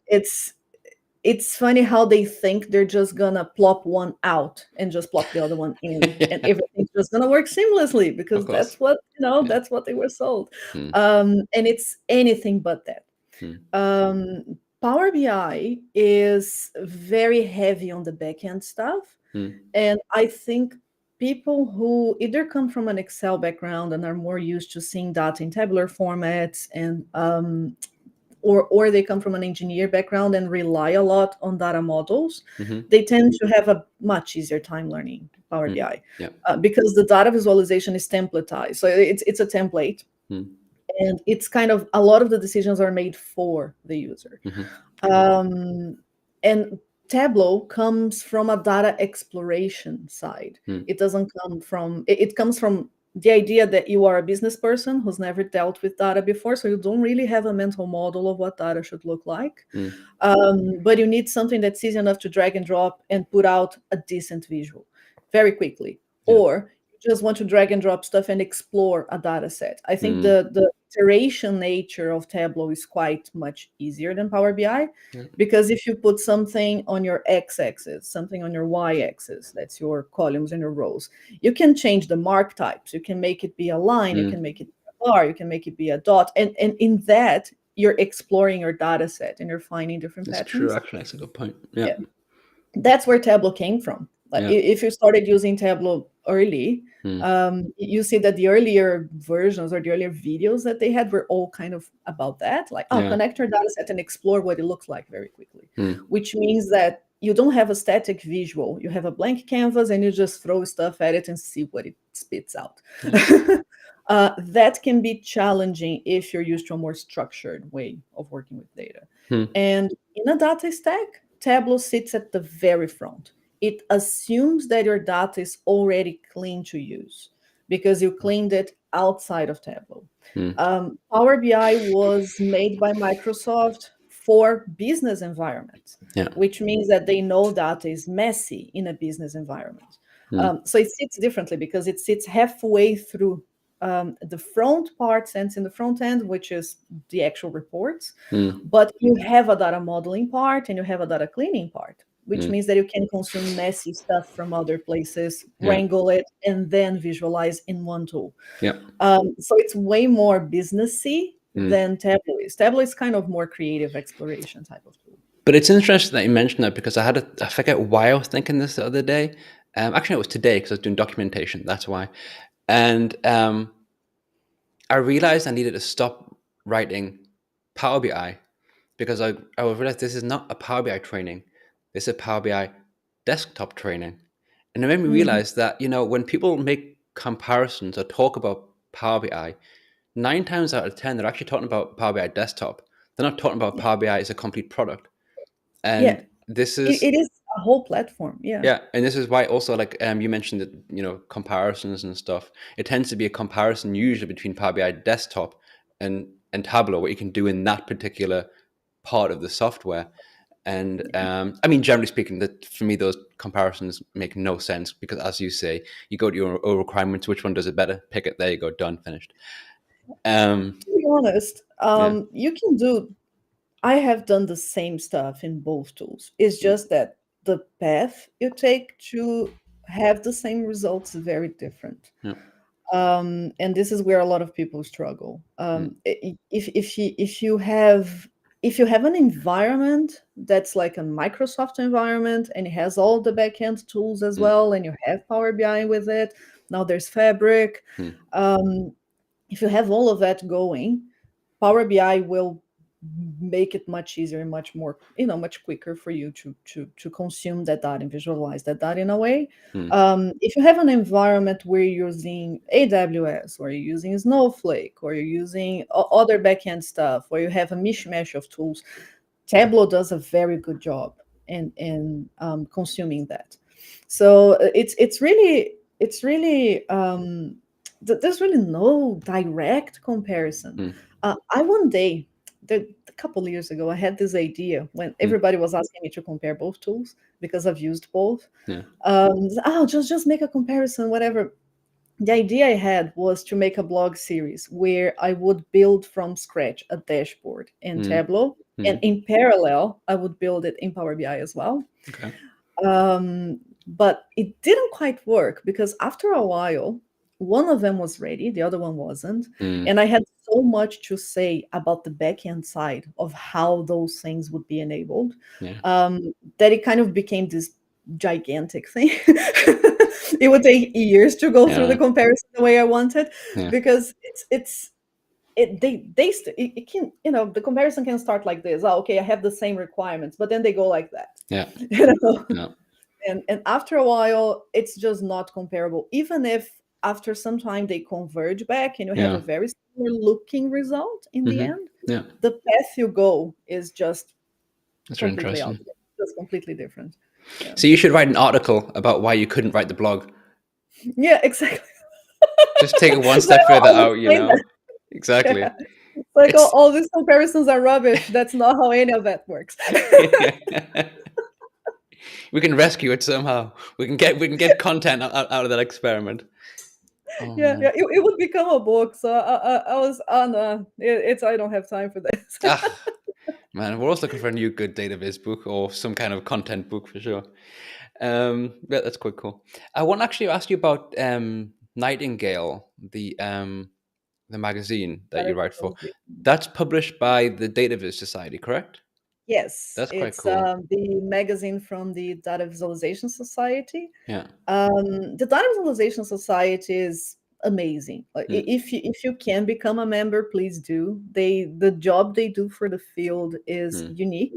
it's funny how they think they're just gonna plop one out and just plop the other one in, and Yeah. everything's just gonna work seamlessly Of because course. Yeah. that's what they were sold, Mm, and it's anything but that. mm, Power BI is very heavy on the backend stuff, mm, and I think people who either come from an Excel background and are more used to seeing data in tabular formats, and or they come from an engineer background and rely a lot on data models, hmm they tend to have a much easier time learning Power mm, BI yeah. because the data visualization is templatized. So it's a template, Mm, and it's kind of a lot of the decisions are made for the user. hmm Um, and Tableau comes from a data exploration side. mm, It doesn't come from, it comes from the idea that you are a business person who's never dealt with data before, so you don't really have a mental model of what data should look like. Mm. But you need something that's easy enough to drag and drop and put out a decent visual very quickly. Yeah. Or you just want to drag and drop stuff and explore a data set. I think Mm. the iteration nature of Tableau is quite much easier than Power BI, Yeah. because if you put something on your x-axis, something on your y-axis, that's your columns and your rows, you can change the mark types. You can make it be a line, you can Mm. make it a bar, you can make it be a dot. And in that, you're exploring your data set and you're finding different That's true. patterns. Actually, that's a good point. Yeah. Yeah. That's where Tableau came from. Like Yeah. if you started using Tableau early, Mm. you see that the earlier versions or the earlier videos that they had were all kind of about that. Like, oh, Yeah. connect your data set and explore what it looks like very quickly, Mm. which means that you don't have a static visual. You have a blank canvas and you just throw stuff at it and see what it spits out. Yeah. That can be challenging if you're used to a more structured way of working with data. Mm. And in a data stack, Tableau sits at the very front. It assumes that your data is already clean to use because you cleaned it outside of Tableau. Mm. Power BI was made by Microsoft for business environments, Yeah. which means that they know data is messy in a business environment. Mm. So it sits differently because it sits halfway through the front part, sends in the front end, which is the actual reports. Mm. But you have a data modeling part and you have a data cleaning part, which Mm. means that you can consume messy stuff from other places, Yeah. wrangle it, and then visualize in one tool. Yeah. So it's way more businessy Mm. than Tableau is. Tableau is kind of more creative exploration type of tool. But it's interesting that you mentioned that, because I forget why I was thinking this the other day. Actually, it was today because I was doing documentation. That's why. And I realized I needed to stop writing Power BI, because I realized this is not a Power BI training. This is a Power BI desktop training. And it made me Mhm. realize that, when people make comparisons or talk about Power BI, 9 times out of 10, they're actually talking about Power BI desktop. They're not talking about Power BI as a complete product. Yeah, And this it, is, it is a whole platform. Yeah. yeah, and this is why also, like, you mentioned that, comparisons and stuff. It tends to be a comparison usually between Power BI desktop and Tableau, what you can do in that particular part of the software. And I mean, generally speaking, that for me, those comparisons make no sense, because, as you say, you go to your requirements, which one does it better, pick it, there you go, done, finished. To be honest, Yeah. you can do. I have done the same stuff in both tools. It's Mm. just that the path you take to have the same results is very different. Yeah. And this is where a lot of people struggle. Mm. If you have an environment that's like a Microsoft environment and it has all the backend tools as Mm. well, and you have Power BI with it, now there's Fabric. Mm. Um, if you have all of that going, Power BI will make it much easier and much more, much quicker for you to consume that data and visualize that data in a way. Mm. If you have an environment where you're using AWS, or you're using Snowflake, or you're using other backend stuff, where you have a mishmash of tools, Tableau does a very good job in consuming that. So there's really no direct comparison. Mm. I one day, a couple of years ago, I had this idea when Mm. everybody was asking me to compare both tools because I've used both. Yeah. Oh, just make a comparison, whatever. The idea I had was to make a blog series where I would build from scratch a dashboard in Mm. Tableau, and Mm. in parallel, I would build it in Power BI as well. Okay. But it didn't quite work because after a while, one of them was ready, the other one wasn't. Mm. And I had so much to say about the backend side of how those things would be enabled, Yeah. that it kind of became this gigantic thing. It would take years to go through the Yeah. comparison the way I wanted, Yeah. because it can, the comparison can start like this. Oh, okay, I have the same requirements, but then they go like that. Yeah. You know? Yeah. And after a while, it's just not comparable. Even if after some time they converge back and you have a Yeah. very similar looking result in the Mm-hmm. end, Yeah. the path you go is just That's very completely out, interesting. just completely different. Yeah, So you should write an article about why you couldn't write the blog. yeah, exactly. Just take it one It's like, step further I'll out, explain that. Exactly. Yeah. It's like It's all these comparisons are rubbish. That's not how any of that works. we can rescue it somehow. We can get content out of that experiment. Oh Yeah, man. yeah, it would become a book. So I was on. It's I don't have time for this. Ah, man, we're always looking for a new good data viz book or some kind of content book for sure. Yeah, that's quite cool. I want to actually ask you about Nightingale, the magazine that That you is write for. totally- That's published by the Data Viz Society, correct? Yes, That's quite it's cool. the magazine from the Data Visualization Society. Yeah. The Data Visualization Society is amazing. Like, Mm, if you can become a member, please do. The job they do for the field is mm. unique.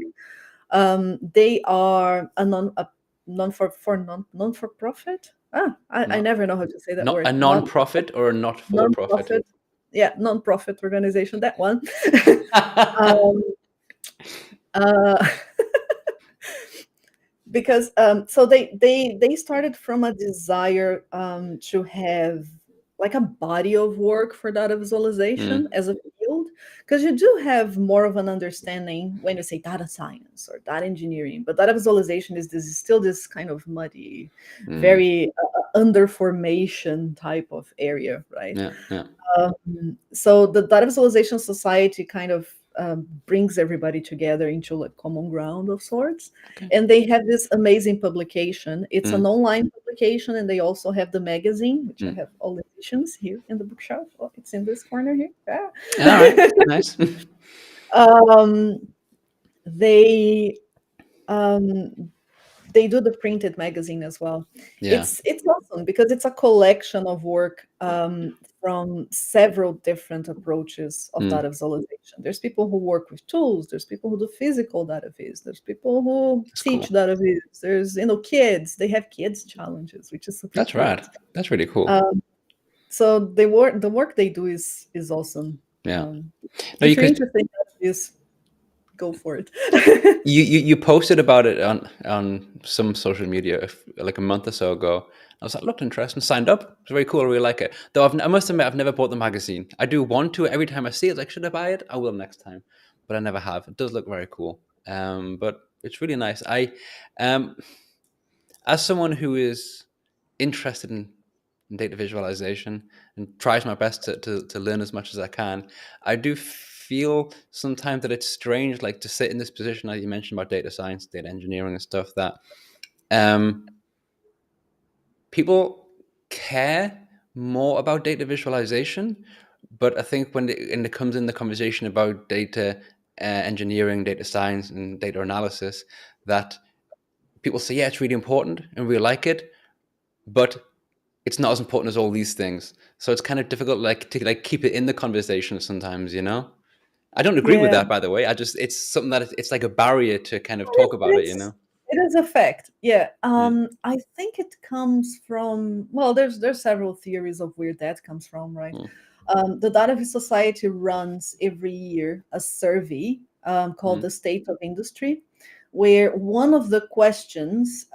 They are a non for profit. I Not never know how to say that not a word. non-profit or a not-for-profit. Non-profit, yeah, non-profit organization. That one. um, uh, because so they started from a desire to have like a body of work for data visualization Mm, as a field, because you do have more of an understanding when you say data science or data engineering, but data visualization is still this kind of muddy, mm. very under formation type of area, right? Yeah, yeah. So the Data Visualization Society kind of brings everybody together into like common ground of sorts, Okay. and they have this amazing publication. It's an Mm, online publication, and they also have the magazine, which I mm. have all the editions here in the bookshelf. Oh, it's in this corner here. All right. Yeah. Nice. um, they um, they do the printed magazine as well. Yeah. It's awesome because it's a collection of work from several different approaches of Mm. data visualization. There's people who work with tools. There's people who do physical data viz. There's people who That's teach cool. data viz. There's kids. They have kids challenges, which is super That's right. cute. That's really cool. Um, so the work they do is awesome. Yeah. Um, No, if you you're could. interested in that, please go for it. You posted about it on some social media like a month or so ago. I was like, looked interesting, signed up. It's very cool. I really like it. Though I must admit, I've never bought the magazine. I do want to. Every time I see it, like, should I buy it? I will next time, but I never have. It does look very cool. But it's really nice. Um, as someone who is interested in data visualization and tries my best to learn as much as I can, I do feel sometimes that it's strange, like to sit in this position, like you mentioned about data science, data engineering, and stuff, that um, people care more about data visualization. But I think when it comes in the conversation about data engineering, data science, and data analysis, that people say, yeah, it's really important and we like it, but it's not as important as all these things. So it's kind of difficult, like to like keep it in the conversation sometimes. I don't agree with Yeah. that, by the way. It's something that it's like a barrier to kind of talk It about it. is it is a fact. Yeah. Yeah. I think it comes from, well, there's several theories of where that comes from, right? Mm, The Data Society runs every year a survey called mm, the State of Industry, where one of the questions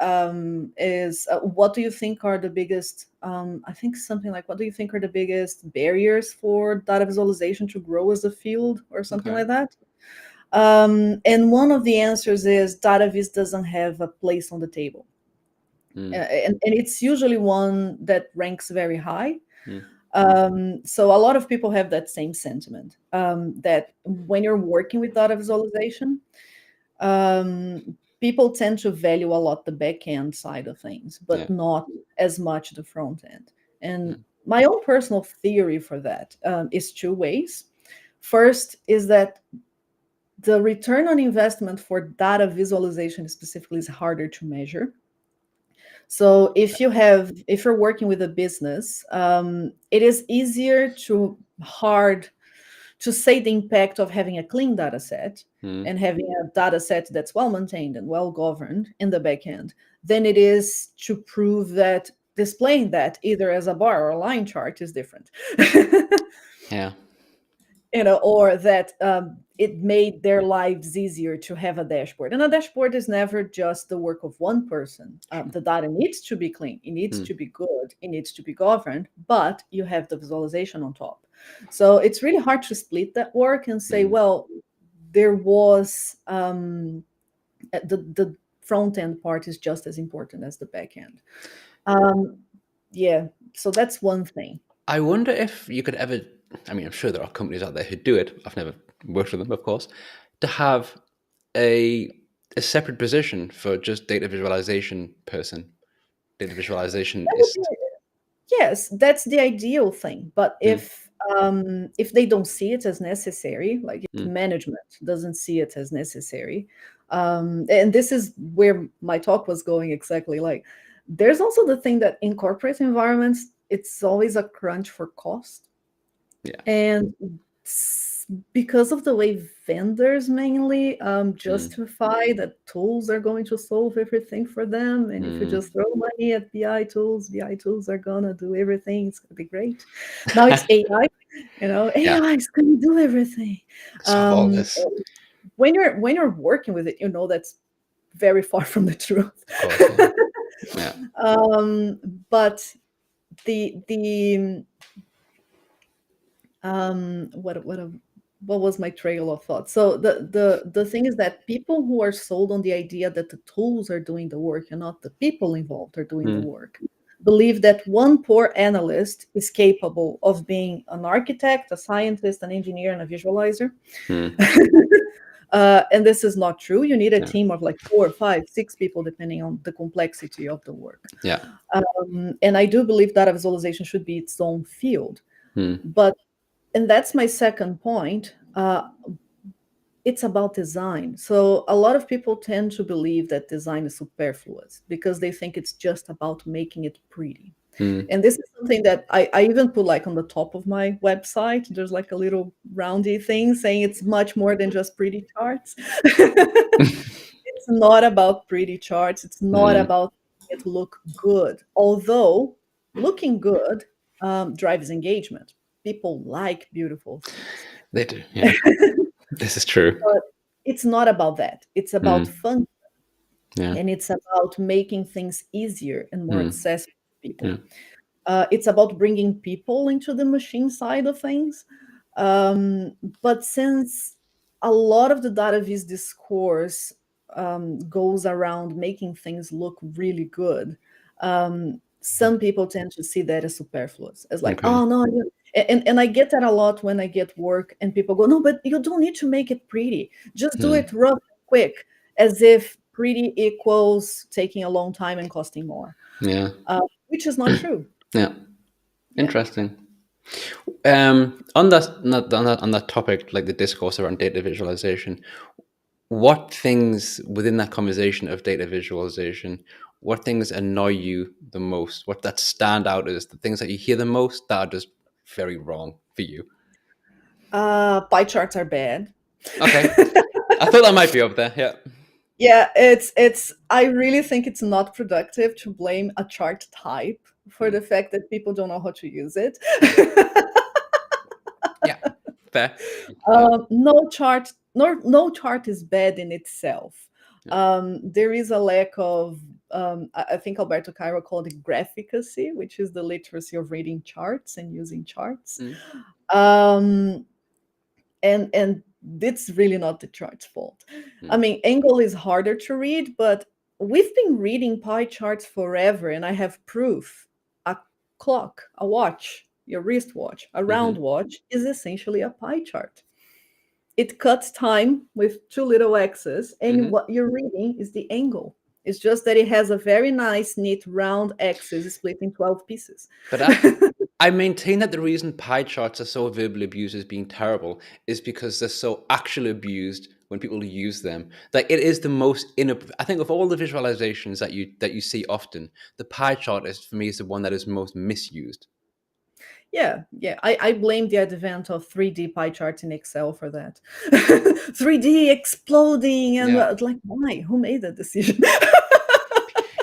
is what do you think are the biggest, I think something like, what do you think are the biggest barriers for data visualization to grow as a field, or something okay. like that? And one of the answers is DataVis doesn't have a place on the table. Mm, And it's usually one that ranks very high. mm, So a lot of people have that same sentiment, that when you're working with data visualization, people tend to value a lot the back end side of things, yeah. but not as much the front end. And Mm, my own personal theory for that is two ways. First is that the return on investment for data visualization specifically is harder to measure. So if you're working with a business, it is easier to say the impact of having a clean data set mm, and having a data set that's well maintained and well governed in the back end than it is to prove that displaying that either as a bar or a line chart is different. yeah. or that it made their lives easier to have a dashboard. And a dashboard is never just the work of one person. The data needs to be clean, it needs to be good, it needs to be governed, but you have the visualization on top. So it's really hard to split that work and say, well, there was the front end part is just as important as the back end. Yeah, so that's one thing. I wonder if you could ever, I mean, I'm sure there are companies out there who do it. I've never worked with them, of course, to have a separate position for just data visualization person. Data visualization is. Yes, that's the ideal thing. But if they don't see it as necessary, like if management doesn't see it as necessary, and this is where my talk was going exactly. Like, there's also the thing that in corporate environments, it's always a crunch for cost. Yeah. And because of the way vendors mainly justify that tools are going to solve everything for them, and if you just throw money at BI tools are gonna do everything. It's gonna be great. Now it's AI, AI is gonna do everything. Solve all this. When you're working with it, that's very far from the truth. Of course, yeah. But the what was my trail of thought? So the thing is that people who are sold on the idea that the tools are doing the work and not the people involved are doing the work believe that one poor analyst is capable of being an architect, a scientist, an engineer, and a visualizer. And this is not true. You need a team of like 4, 5, 6 people, depending on the complexity of the work. Yeah. And I do believe data visualization should be its own field. And that's my second point. It's about design. So a lot of people tend to believe that design is superfluous because they think it's just about making it pretty. And this is something that I even put like on the top of my website. There's like a little roundy thing saying it's much more than just pretty charts. It's not about pretty charts. It's not about making it look good. Although looking good drives engagement. People like beautiful things. They do, yeah. This is true. But it's not about that. It's about function. Yeah. And it's about making things easier and more accessible to people. Yeah. It's about bringing people into the machine side of things. But since a lot of the data viz discourse goes around making things look really good, some people tend to see that as superfluous, as like, oh no, and I get that a lot when I get work and people go, no, but you don't need to make it pretty. Just do it rough and quick, as if pretty equals taking a long time and costing more. Yeah. Which is not true. Yeah. Interesting. On that topic, like the discourse around data visualization, what things within that conversation of data visualization, what things annoy you the most? What that stand out as the things that you hear the most that are just very wrong for you? Pie charts are bad. Okay. I thought that might be up there. Yeah. Yeah, it's I really think it's not productive to blame a chart type for the fact that people don't know how to use it. Yeah, fair. No chart is bad in itself. There is a lack of I think Alberto Cairo called it graphicacy, which is the literacy of reading charts and using charts. And it's really not the chart's fault. I mean, angle is harder to read, but we've been reading pie charts forever, and I have proof. A clock, a watch, your wristwatch, a round watch is essentially a pie chart. It cuts time with 2 little X's, and what you're reading is the angle. It's just that it has a very nice, neat, round axis split in 12 pieces. But I maintain that the reason pie charts are so verbally abused as being terrible is because they're so actually abused when people use them. Like, it is the most I think of all the visualizations that you see often, the pie chart is, for me, is the one that is most misused. Yeah. I blame the advent of 3D pie charts in Excel for that. 3D exploding and like, why? Who made that decision?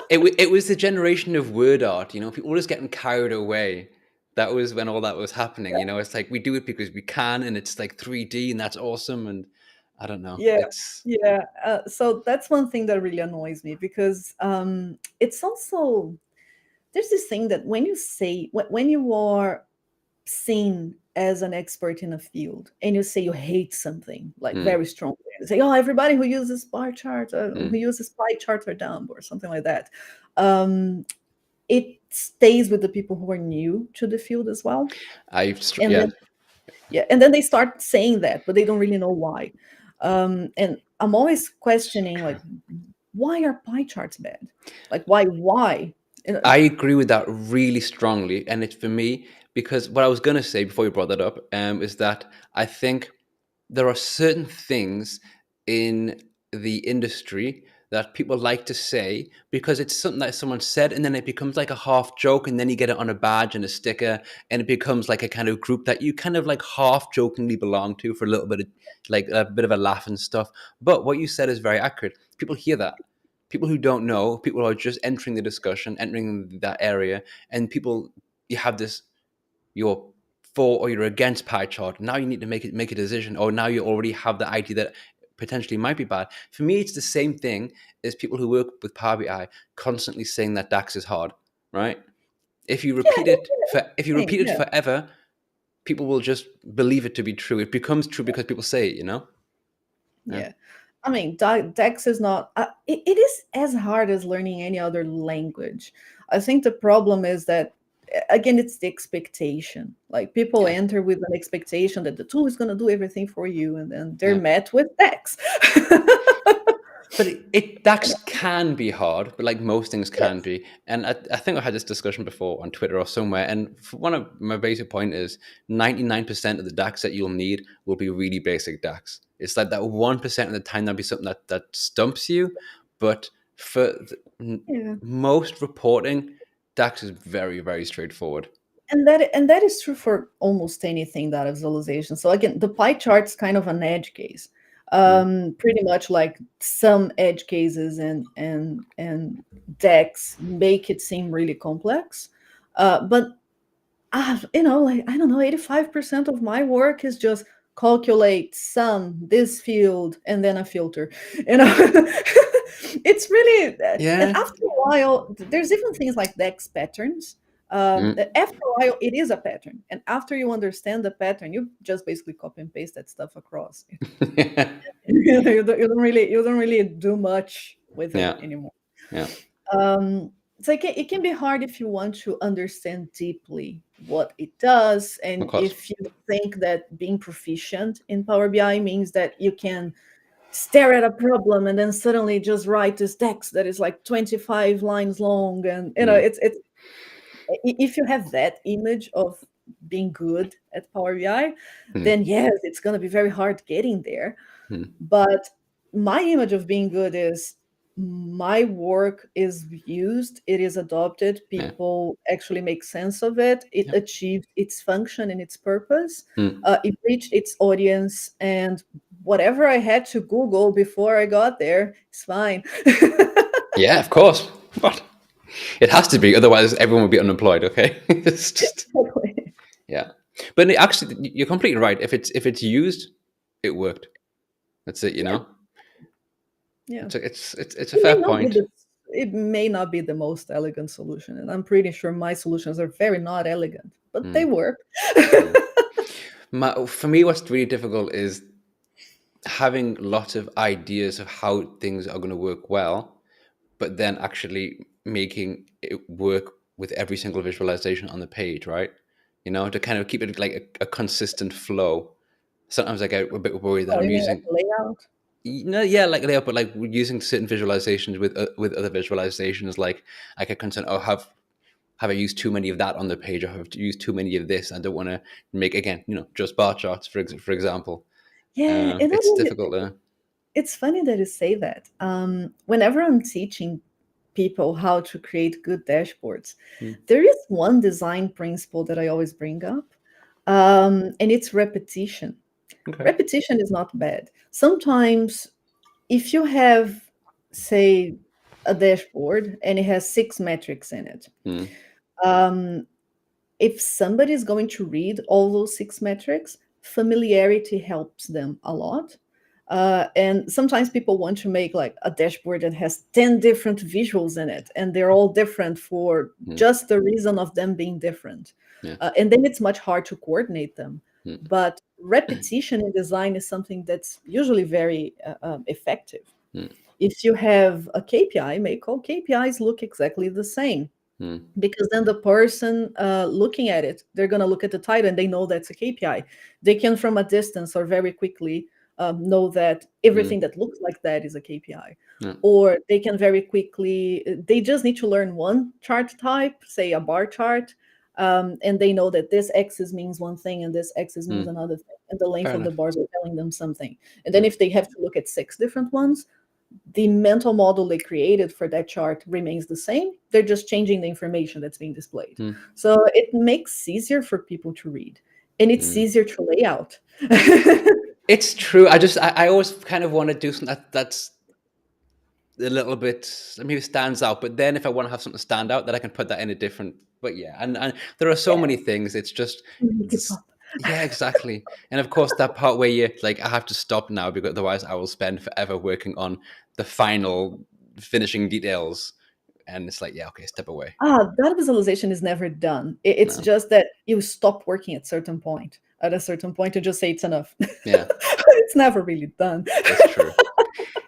It was the generation of word art, people were just getting carried away That was when all that was happening. It's like we do it because we can, and it's like 3D, and that's awesome. And I don't know. Yeah, It's yeah. So that's one thing that really annoys me, because it's also, there's this thing that when you say, when you are seen as an expert in a field and you say you hate something like mm, very strongly, and say, oh, everybody who uses bar charts, who mm. uses pie charts are dumb, or something like that. um, it stays with the people who are new to the field as well. And Yeah. then, yeah, and then they start saying that, but they don't really know why. And I'm always questioning, like, why are pie charts bad? Like, why? You know, I agree with that really strongly, and it's for me because what I was going to say before you brought that up is that I think there are certain things in the industry that people like to say because it's something that someone said, and then it becomes like a half joke, and then you get it on a badge and a sticker, and it becomes like a kind of group that you kind of like half jokingly belong to for a little bit of like a bit of a laugh and stuff. But what you said is very accurate. People hear that. People who don't know, people who are just entering the discussion, entering that area, and people, you have this, you're for or you're against pie chart. Now you need to make a decision, or now you already have the idea that potentially might be bad. For me, it's the same thing as people who work with Power BI constantly saying that DAX is hard, right? If you yeah, repeat it's it for if you interesting. repeat it Yeah, forever, people will just believe it to be true. It becomes true because people say it. Yeah. yeah. I mean, Dex is not. It is as hard as learning any other language. I think the problem is that, again, it's the expectation. Like, people Yeah. enter with an expectation that the tool is going to do everything for you, and then they're Yeah. met with Dex. But DAX can be hard, but like most things can Yes. be. And I think I had this discussion before on Twitter or somewhere. And one of my basic point is 99% of the DAX that you'll need will be really basic DAX. It's like that 1% of the time that'll be something that stumps you. But for Yeah. most reporting, DAX is very, very straightforward. And that is true for almost anything, data visualization. So again, the pie chart's kind of an edge case. Mm, Pretty much like some edge cases and decks make it seem really complex. But like, I don't know, 85% of my work is just calculate, sum, this field, and then a filter. You know, it's really, and yeah. after a while, there's even things like DEX patterns. Mm. That after a while, it is a pattern, and after you understand the pattern, you just basically copy and paste that stuff across. You don't really do much with it Yeah. anymore. Yeah. So it can be hard if you want to understand deeply what it does, Of and course. if you think that being proficient in Power BI means that you can stare at a problem and then suddenly just write this text that is like 25 lines long, and Mm, if you have that image of being good at Power BI, mm, then yes, it's going to be very hard getting there. mm. But my image of being good is, my work is used, it is adopted, Yeah. people actually make sense of it, it Yeah. achieved its function and its purpose, Mm. it reached its audience, and whatever I had to Google before I got there is fine. Yeah, of course. What? It has to be, otherwise everyone would be unemployed. Okay, it's just Exactly. yeah. But actually, you're completely right. If it's used, it worked. That's it. Yeah, yeah. It's a It may fair not be point. the it may not be the most elegant solution, and I'm pretty sure my solutions are very not elegant, but they Mm, work. mm. For me, what's really difficult is having lots of ideas of how things are going to work well, but then actually making it work with every single visualization on the page, right? To kind of keep it like a consistent flow. Sometimes I get a bit worried that Oh, I'm you mean like using, layout? yeah, like layout, but like we're using certain visualizations with other visualizations. Like I get concerned, oh, have I used too many of that on the page, or have I used too many of this? I don't want to make again, just bar charts, for example. Yeah, and It's difficult. it's funny that you say that. Whenever I'm teaching people how to create good dashboards, Mm, there is one design principle that I always bring up, and it's repetition. okay. Repetition is not bad. Sometimes, if you have, say, a dashboard and it has 6 metrics in it, Mm, um, if somebody is going to read all those 6 metrics, familiarity helps them a lot. And sometimes people want to make like a dashboard that has 10 different visuals in it, and they're all different for Mm. just the reason of them being different. Yeah. And then it's much hard to coordinate them. Mm. But repetition in design is something that's usually very effective. Mm. If you have a KPI, make all KPIs look exactly the same, Mm. because then the person looking at it, they're going to look at the title and they know that's a KPI. They can, from a distance or very quickly, know that Mm. everything that looks like that is a KPI. Yeah. Or they can very quickly, they just need to learn one chart type, say a bar chart, and they know that this axis means one thing and this axis means Mm. another thing, and the length Fair of the enough. bars are telling them something. And then Yeah. if they have to look at 6 different ones, the mental model they created for that chart remains the same. They're just changing the information that's being displayed. Mm. So it makes easier for people to read, and it's Mm. easier to lay out. It's true. I always kind of want to do something that's a little bit, I mean, it stands out. But then if I want to have something stand out, that I can put that in a different. But yeah, and there are so many things. It's just, Make it it's, pop. yeah, exactly. And of course, that part where you like, I have to stop now because otherwise I will spend forever working on the final finishing details. And it's like, yeah, okay, step away. That visualization is never done. It's No, just that you stop working at certain point. At a certain point, you just say it's enough. yeah, It's never really done. it's true.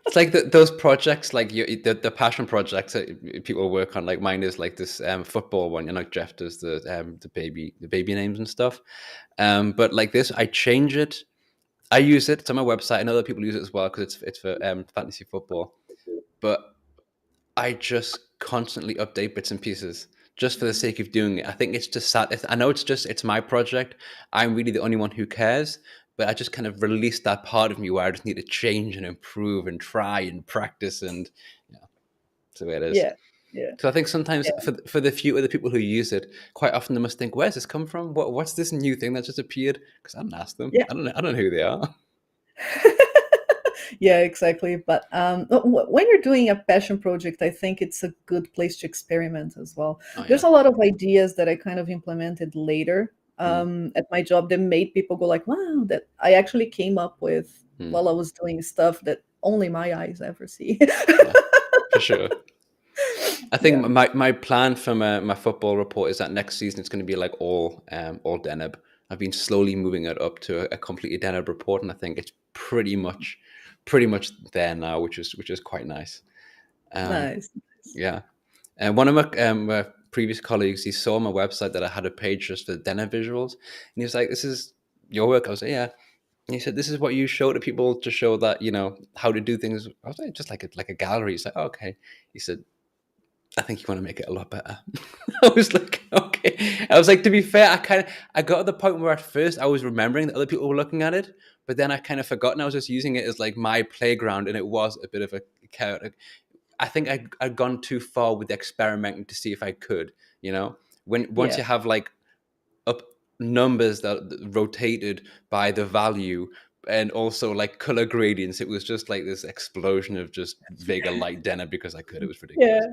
It's like those projects, like the passion projects that people work on. Like mine is like this football one, and like Jeff does the baby names and stuff. But like this, I change it. I use it. It's on my website, and other people use it as well because it's for fantasy football. But I just constantly update bits and pieces just for the sake of doing it. I think it's just sad. I know it's my project. I'm really the only one who cares. But I just kind of released that part of me where I just need to change and improve and try and practice, and yeah, that's the way it is. Yeah, yeah, So I think sometimes yeah, for the few other people who use it, quite often they must think, "Where's this come from? What's this new thing that just appeared?" Because I didn't ask them. yeah. I don't know who they are. Yeah, exactly. But when you're doing a passion project, I think it's a good place to experiment as well. Oh There's yeah. a lot of ideas that I kind of implemented later Mm, at my job that made people go like, "Wow!" That I actually came up with mm, while I was doing stuff that only my eyes ever see. yeah, for sure. I Yeah, think my plan for my football report is that next season it's going to be like all Deneb. I've been slowly moving it up to a completely Deneb report, and I think it's pretty much there now, which is quite nice. Um, nice. yeah, and one of my previous colleagues, he saw on my website that I had a page just for Deneb visuals, and he was like, "This is your work." I was like, "Yeah." And he said, "This is what you show to people to show that how to do things." I was like, "Just like a gallery." He's like, oh, "Okay." He said, I think you want to make it a lot better. I was like, okay. I was like, to be fair, I got to the point where at first I was remembering that other people were looking at it, but then I kind of forgot and I was just using it as like my playground, and it was a bit of a chaotic. I think I'd gone too far with experimenting to see if I could, you know, when once Yeah, you have like up numbers that rotated by the value and also like color gradients, it was just like this explosion of just Vega light Denner because I could. It was yeah. ridiculous.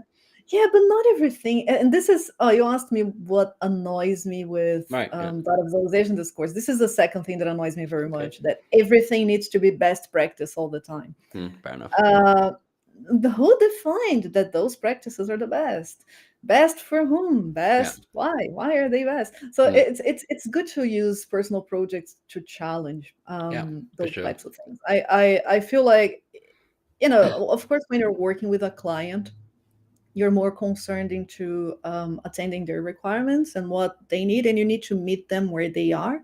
Yeah, but not everything. And this is, oh, you asked me what annoys me with Right. Yeah. data visualization discourse. This is the second thing that annoys me very Okay. much, that everything needs to be best practice all the time. Fair enough. Uh, who defined that those practices are the best? Best for whom? Yeah. Best why? Why are they best? So Mm, it's good to use personal projects to challenge yeah. For those sure. types of things. I feel like, of course, when you're working with a client, you're more concerned into attending their requirements and what they need, and you need to meet them where they are.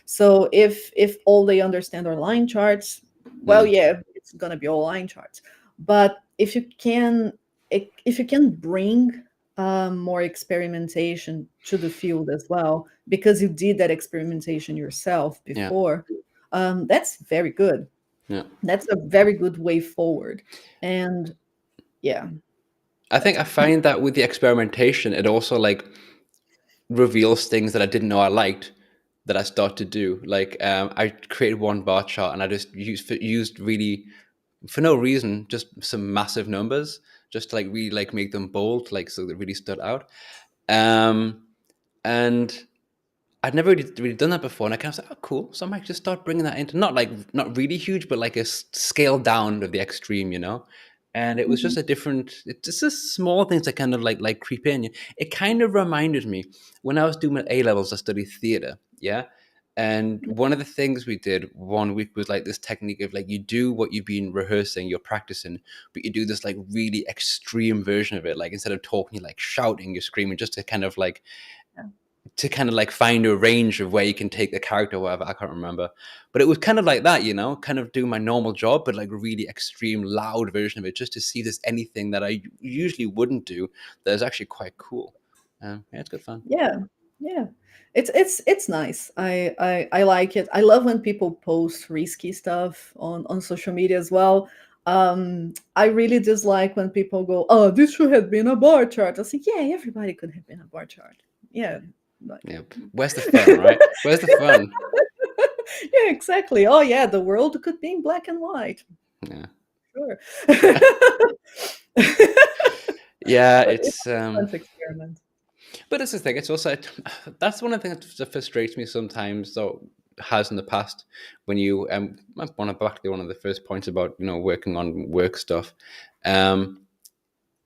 So if all they understand are line charts, well, Mm, yeah, it's gonna be all line charts. But if you can bring more experimentation to the field as well, because you did that experimentation yourself yeah. before, that's very good. Yeah. That's a very good way forward. And yeah, I think I find that with the experimentation, it also like reveals things that I didn't know I liked that I start to do. Like I created one bar chart and I just used really for no reason, just some massive numbers, just to like really like make them bold, like so they really stood out. Um, And I'd never really done that before, and I kind of said, "Oh, cool." So I might just start bringing that into not really huge, but like a scale down of the extreme, you know. And it was just Mhm. a different, it's just small things that kind of like creep in. It kind of reminded me when I was doing my A levels, I studied theater, yeah. And one of the things we did one week was like this technique of like you do what you've been rehearsing, you're practicing, but you do this like really extreme version of it. Like instead of talking, you're like shouting, you're screaming, just to Yeah. kind of like find a range of where you can take the character or whatever. I can't remember, but it was kind of like that, you know, kind of doing my normal job, but like a really extreme loud version of it, just to see if there's anything that I usually wouldn't do that is actually quite cool. Yeah, it's good fun. Yeah, yeah. It's nice. I like it. I love when people post risky stuff on social media as well. I really dislike when people go, "Oh, this should have been a bar chart." I think, yeah, everybody could have been a bar chart. Yeah, like, Yep. Where's the fun, right? Where's the fun? yeah, exactly. Oh, yeah, the world could be in black and white. Yeah. Sure. Yeah, But it's it's fun to experiment. but it's the thing. It's also that's one of the things that frustrates me sometimes. Though has in the past when you I want to back to one of the first points about working on work stuff. Um,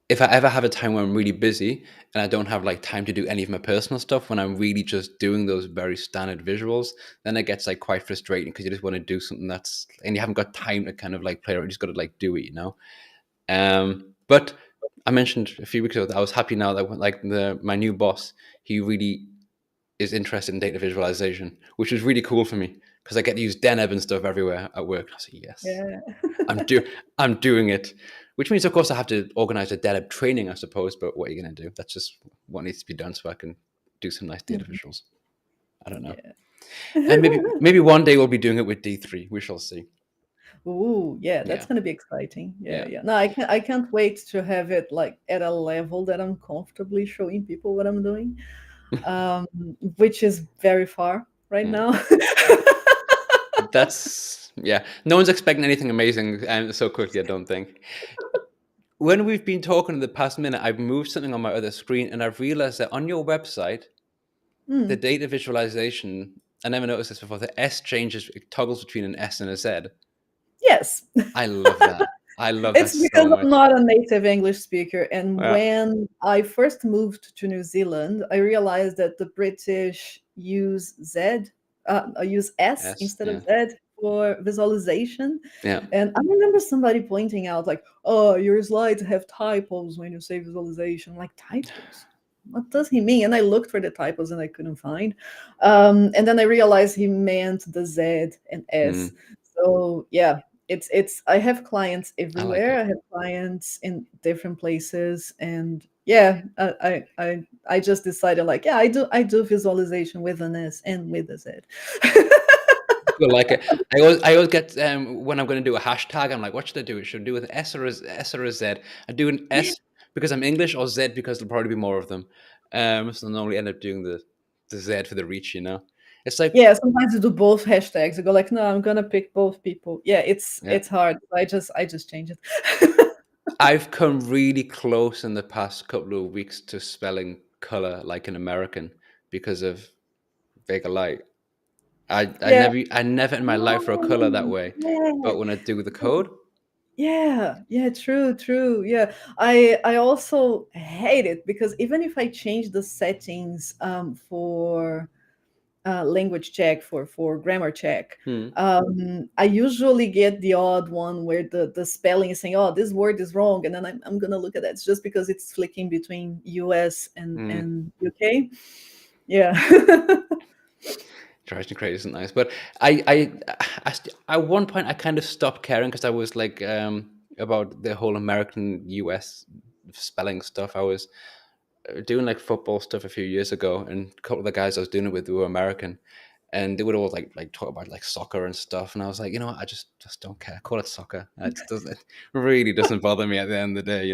if I ever have a time where I'm really busy and I don't have like time to do any of my personal stuff, when I'm really just doing those very standard visuals, then it gets like quite frustrating because you just want to do something and you haven't got time to kind of like play around. You just got to like do it. But I mentioned a few weeks ago that I was happy now that like my new boss, he really is interested in data visualization, which is really cool for me because I get to use Deneb and stuff everywhere at work. I say yes, Yeah. I'm do I'm doing it, which means of course I have to organize a Deneb training, I suppose. But what are you going to do? That's just what needs to be done so I can do some nice data Mhm. visuals. I don't know, Yeah. and maybe one day we'll be doing it with D3. We shall see. Ooh, yeah, that's Yeah, gonna be exciting. Yeah, yeah. yeah. No, I can't wait to have it like at a level that I'm comfortably showing people what I'm doing, um, which is very far right Mm. now. That's yeah. No one's expecting anything amazing so quickly. I don't think. When we've been talking in the past minute, I've moved something on my other screen, and I've realized that on your website, the Mm, data visualization. I never noticed this before. The S changes, it toggles between an S and a Z. yes. I love that. I love that It's so because I'm much. not a native English speaker, and Yeah. when I first moved to New Zealand, I realized that the British use use S S. instead of Yeah. Z for visualization. Yeah. And I remember somebody pointing out, like, "Oh, your slides have typos when you say visualization." Like, typos? What does he mean? And I looked for the typos and I couldn't find. And then I realized he meant the Z and S. Mm, So yeah, it's I have clients I like everywhere. it. I have clients in different places, and yeah, I just decided, like, yeah, I do visualization with an S and with a Z. Feel like it. I always get when I'm going to do a hashtag. I'm like, what should I do? Should I do with an S or a Z? I do an S because I'm English, or Z because there'll probably be more of them. So I normally end up doing the Z for the reach. It's like Yeah, sometimes you do both hashtags. You go like, no, I'm gonna pick both people. Yeah, it's yeah. it's hard. I just change it. I've come really close in the past couple of weeks to spelling color like an American because of Vega Light. Yeah. I never in my life wrote color that Oh, way, yeah. but when I do the code, Yeah, yeah, true, true. Yeah. I also hate it because even if I change the settings for language check, for grammar check, hmm, I usually get the odd one where the spelling is saying, "Oh, this word is wrong," and then I'm gonna look at that. It's just because it's flicking between US hmm. and UK. Yeah. Drives me crazy, isn't nice. But at one point I kind of stopped caring because I was like about the whole American US spelling stuff. I was doing like football stuff a few years ago, and a couple of the guys I was doing it with were American, and they would all like talk about like soccer and stuff, and I was like, you know what, I just don't care. Call it soccer. It really doesn't bother me at the end of the day.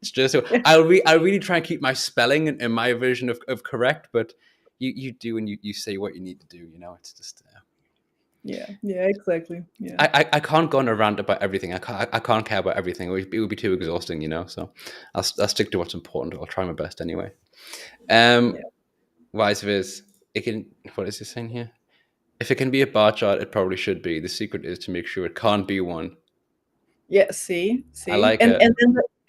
It's just so Yeah. I really try and keep my spelling in my version of correct, but you do and you say what you need to do. It's just Yeah. Yeah, exactly. Yeah. I can't go on a rant about everything. I can't care about everything. It would be too exhausting. So I'll stick to what's important. I'll try my best anyway. Um, Yeah. Wise viz, it can. What is he saying here? If it can be a bar chart, it probably should be. The secret is to make sure it can't be one. Yeah, see, I see, like it.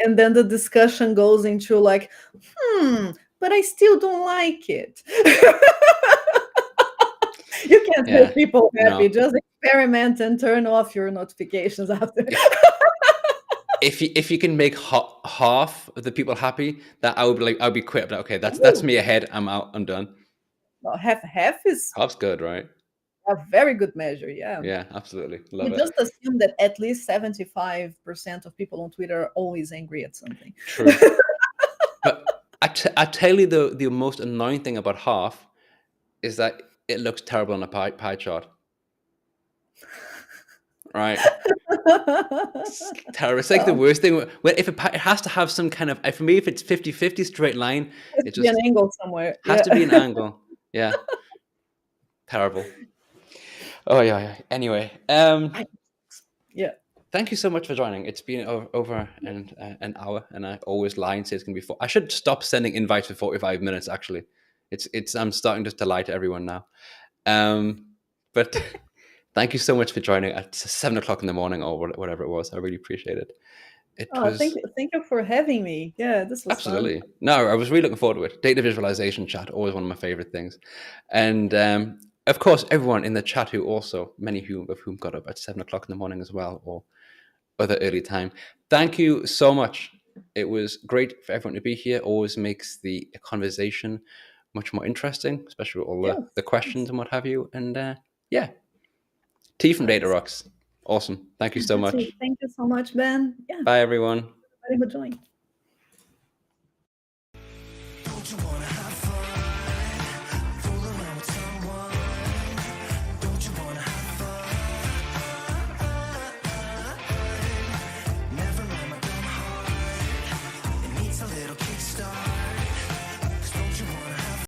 and then the discussion goes into like, but I still don't like it. You can't Yeah. make people happy. No. Just experiment and turn off your notifications after. If if you can make half of the people happy, that I would be like, I'll be quit. Like, okay, that's Ooh, me ahead. I'm out. I'm done. well, half is Half's good, right? a very good measure. Yeah. Yeah, absolutely. We Love it. just assume that at least 75% of people on Twitter are always angry at something. True. But I tell you the most annoying thing about half is that it looks terrible on a pie chart. Right? It's terrible. It's like the Well, worst thing. If it has to have some kind of, for me, if it's 50-50 straight line, it has it to be an just angle somewhere. has Yeah. to be an angle. Yeah. Terrible. Oh yeah, yeah. Anyway, Yeah. thank you so much for joining. It's been over an hour, and I always lie and say it's gonna be 4. I should stop sending invites for 45 minutes. Actually, it's I'm starting just to lie to everyone now. But thank you so much for joining at 7 o'clock in the morning or whatever it was. I really appreciate it. It Oh, was thank you for having me. Yeah, this was fun. absolutely no. I was really looking forward to it. Data visualization chat, always one of my favorite things, and of course, everyone in the chat who also many of whom got up at 7 o'clock in the morning as well, or other early time. Thank you so much. It was great for everyone to be here. Always makes the conversation much more interesting, especially with all Yes, the questions yes. and what have you. And yeah, T from Data Nice. Rocks. Awesome. Thank you so That's it. much. Thank you so much, Ben. Yeah, Bye, everyone. everybody who joined. Don't you wanna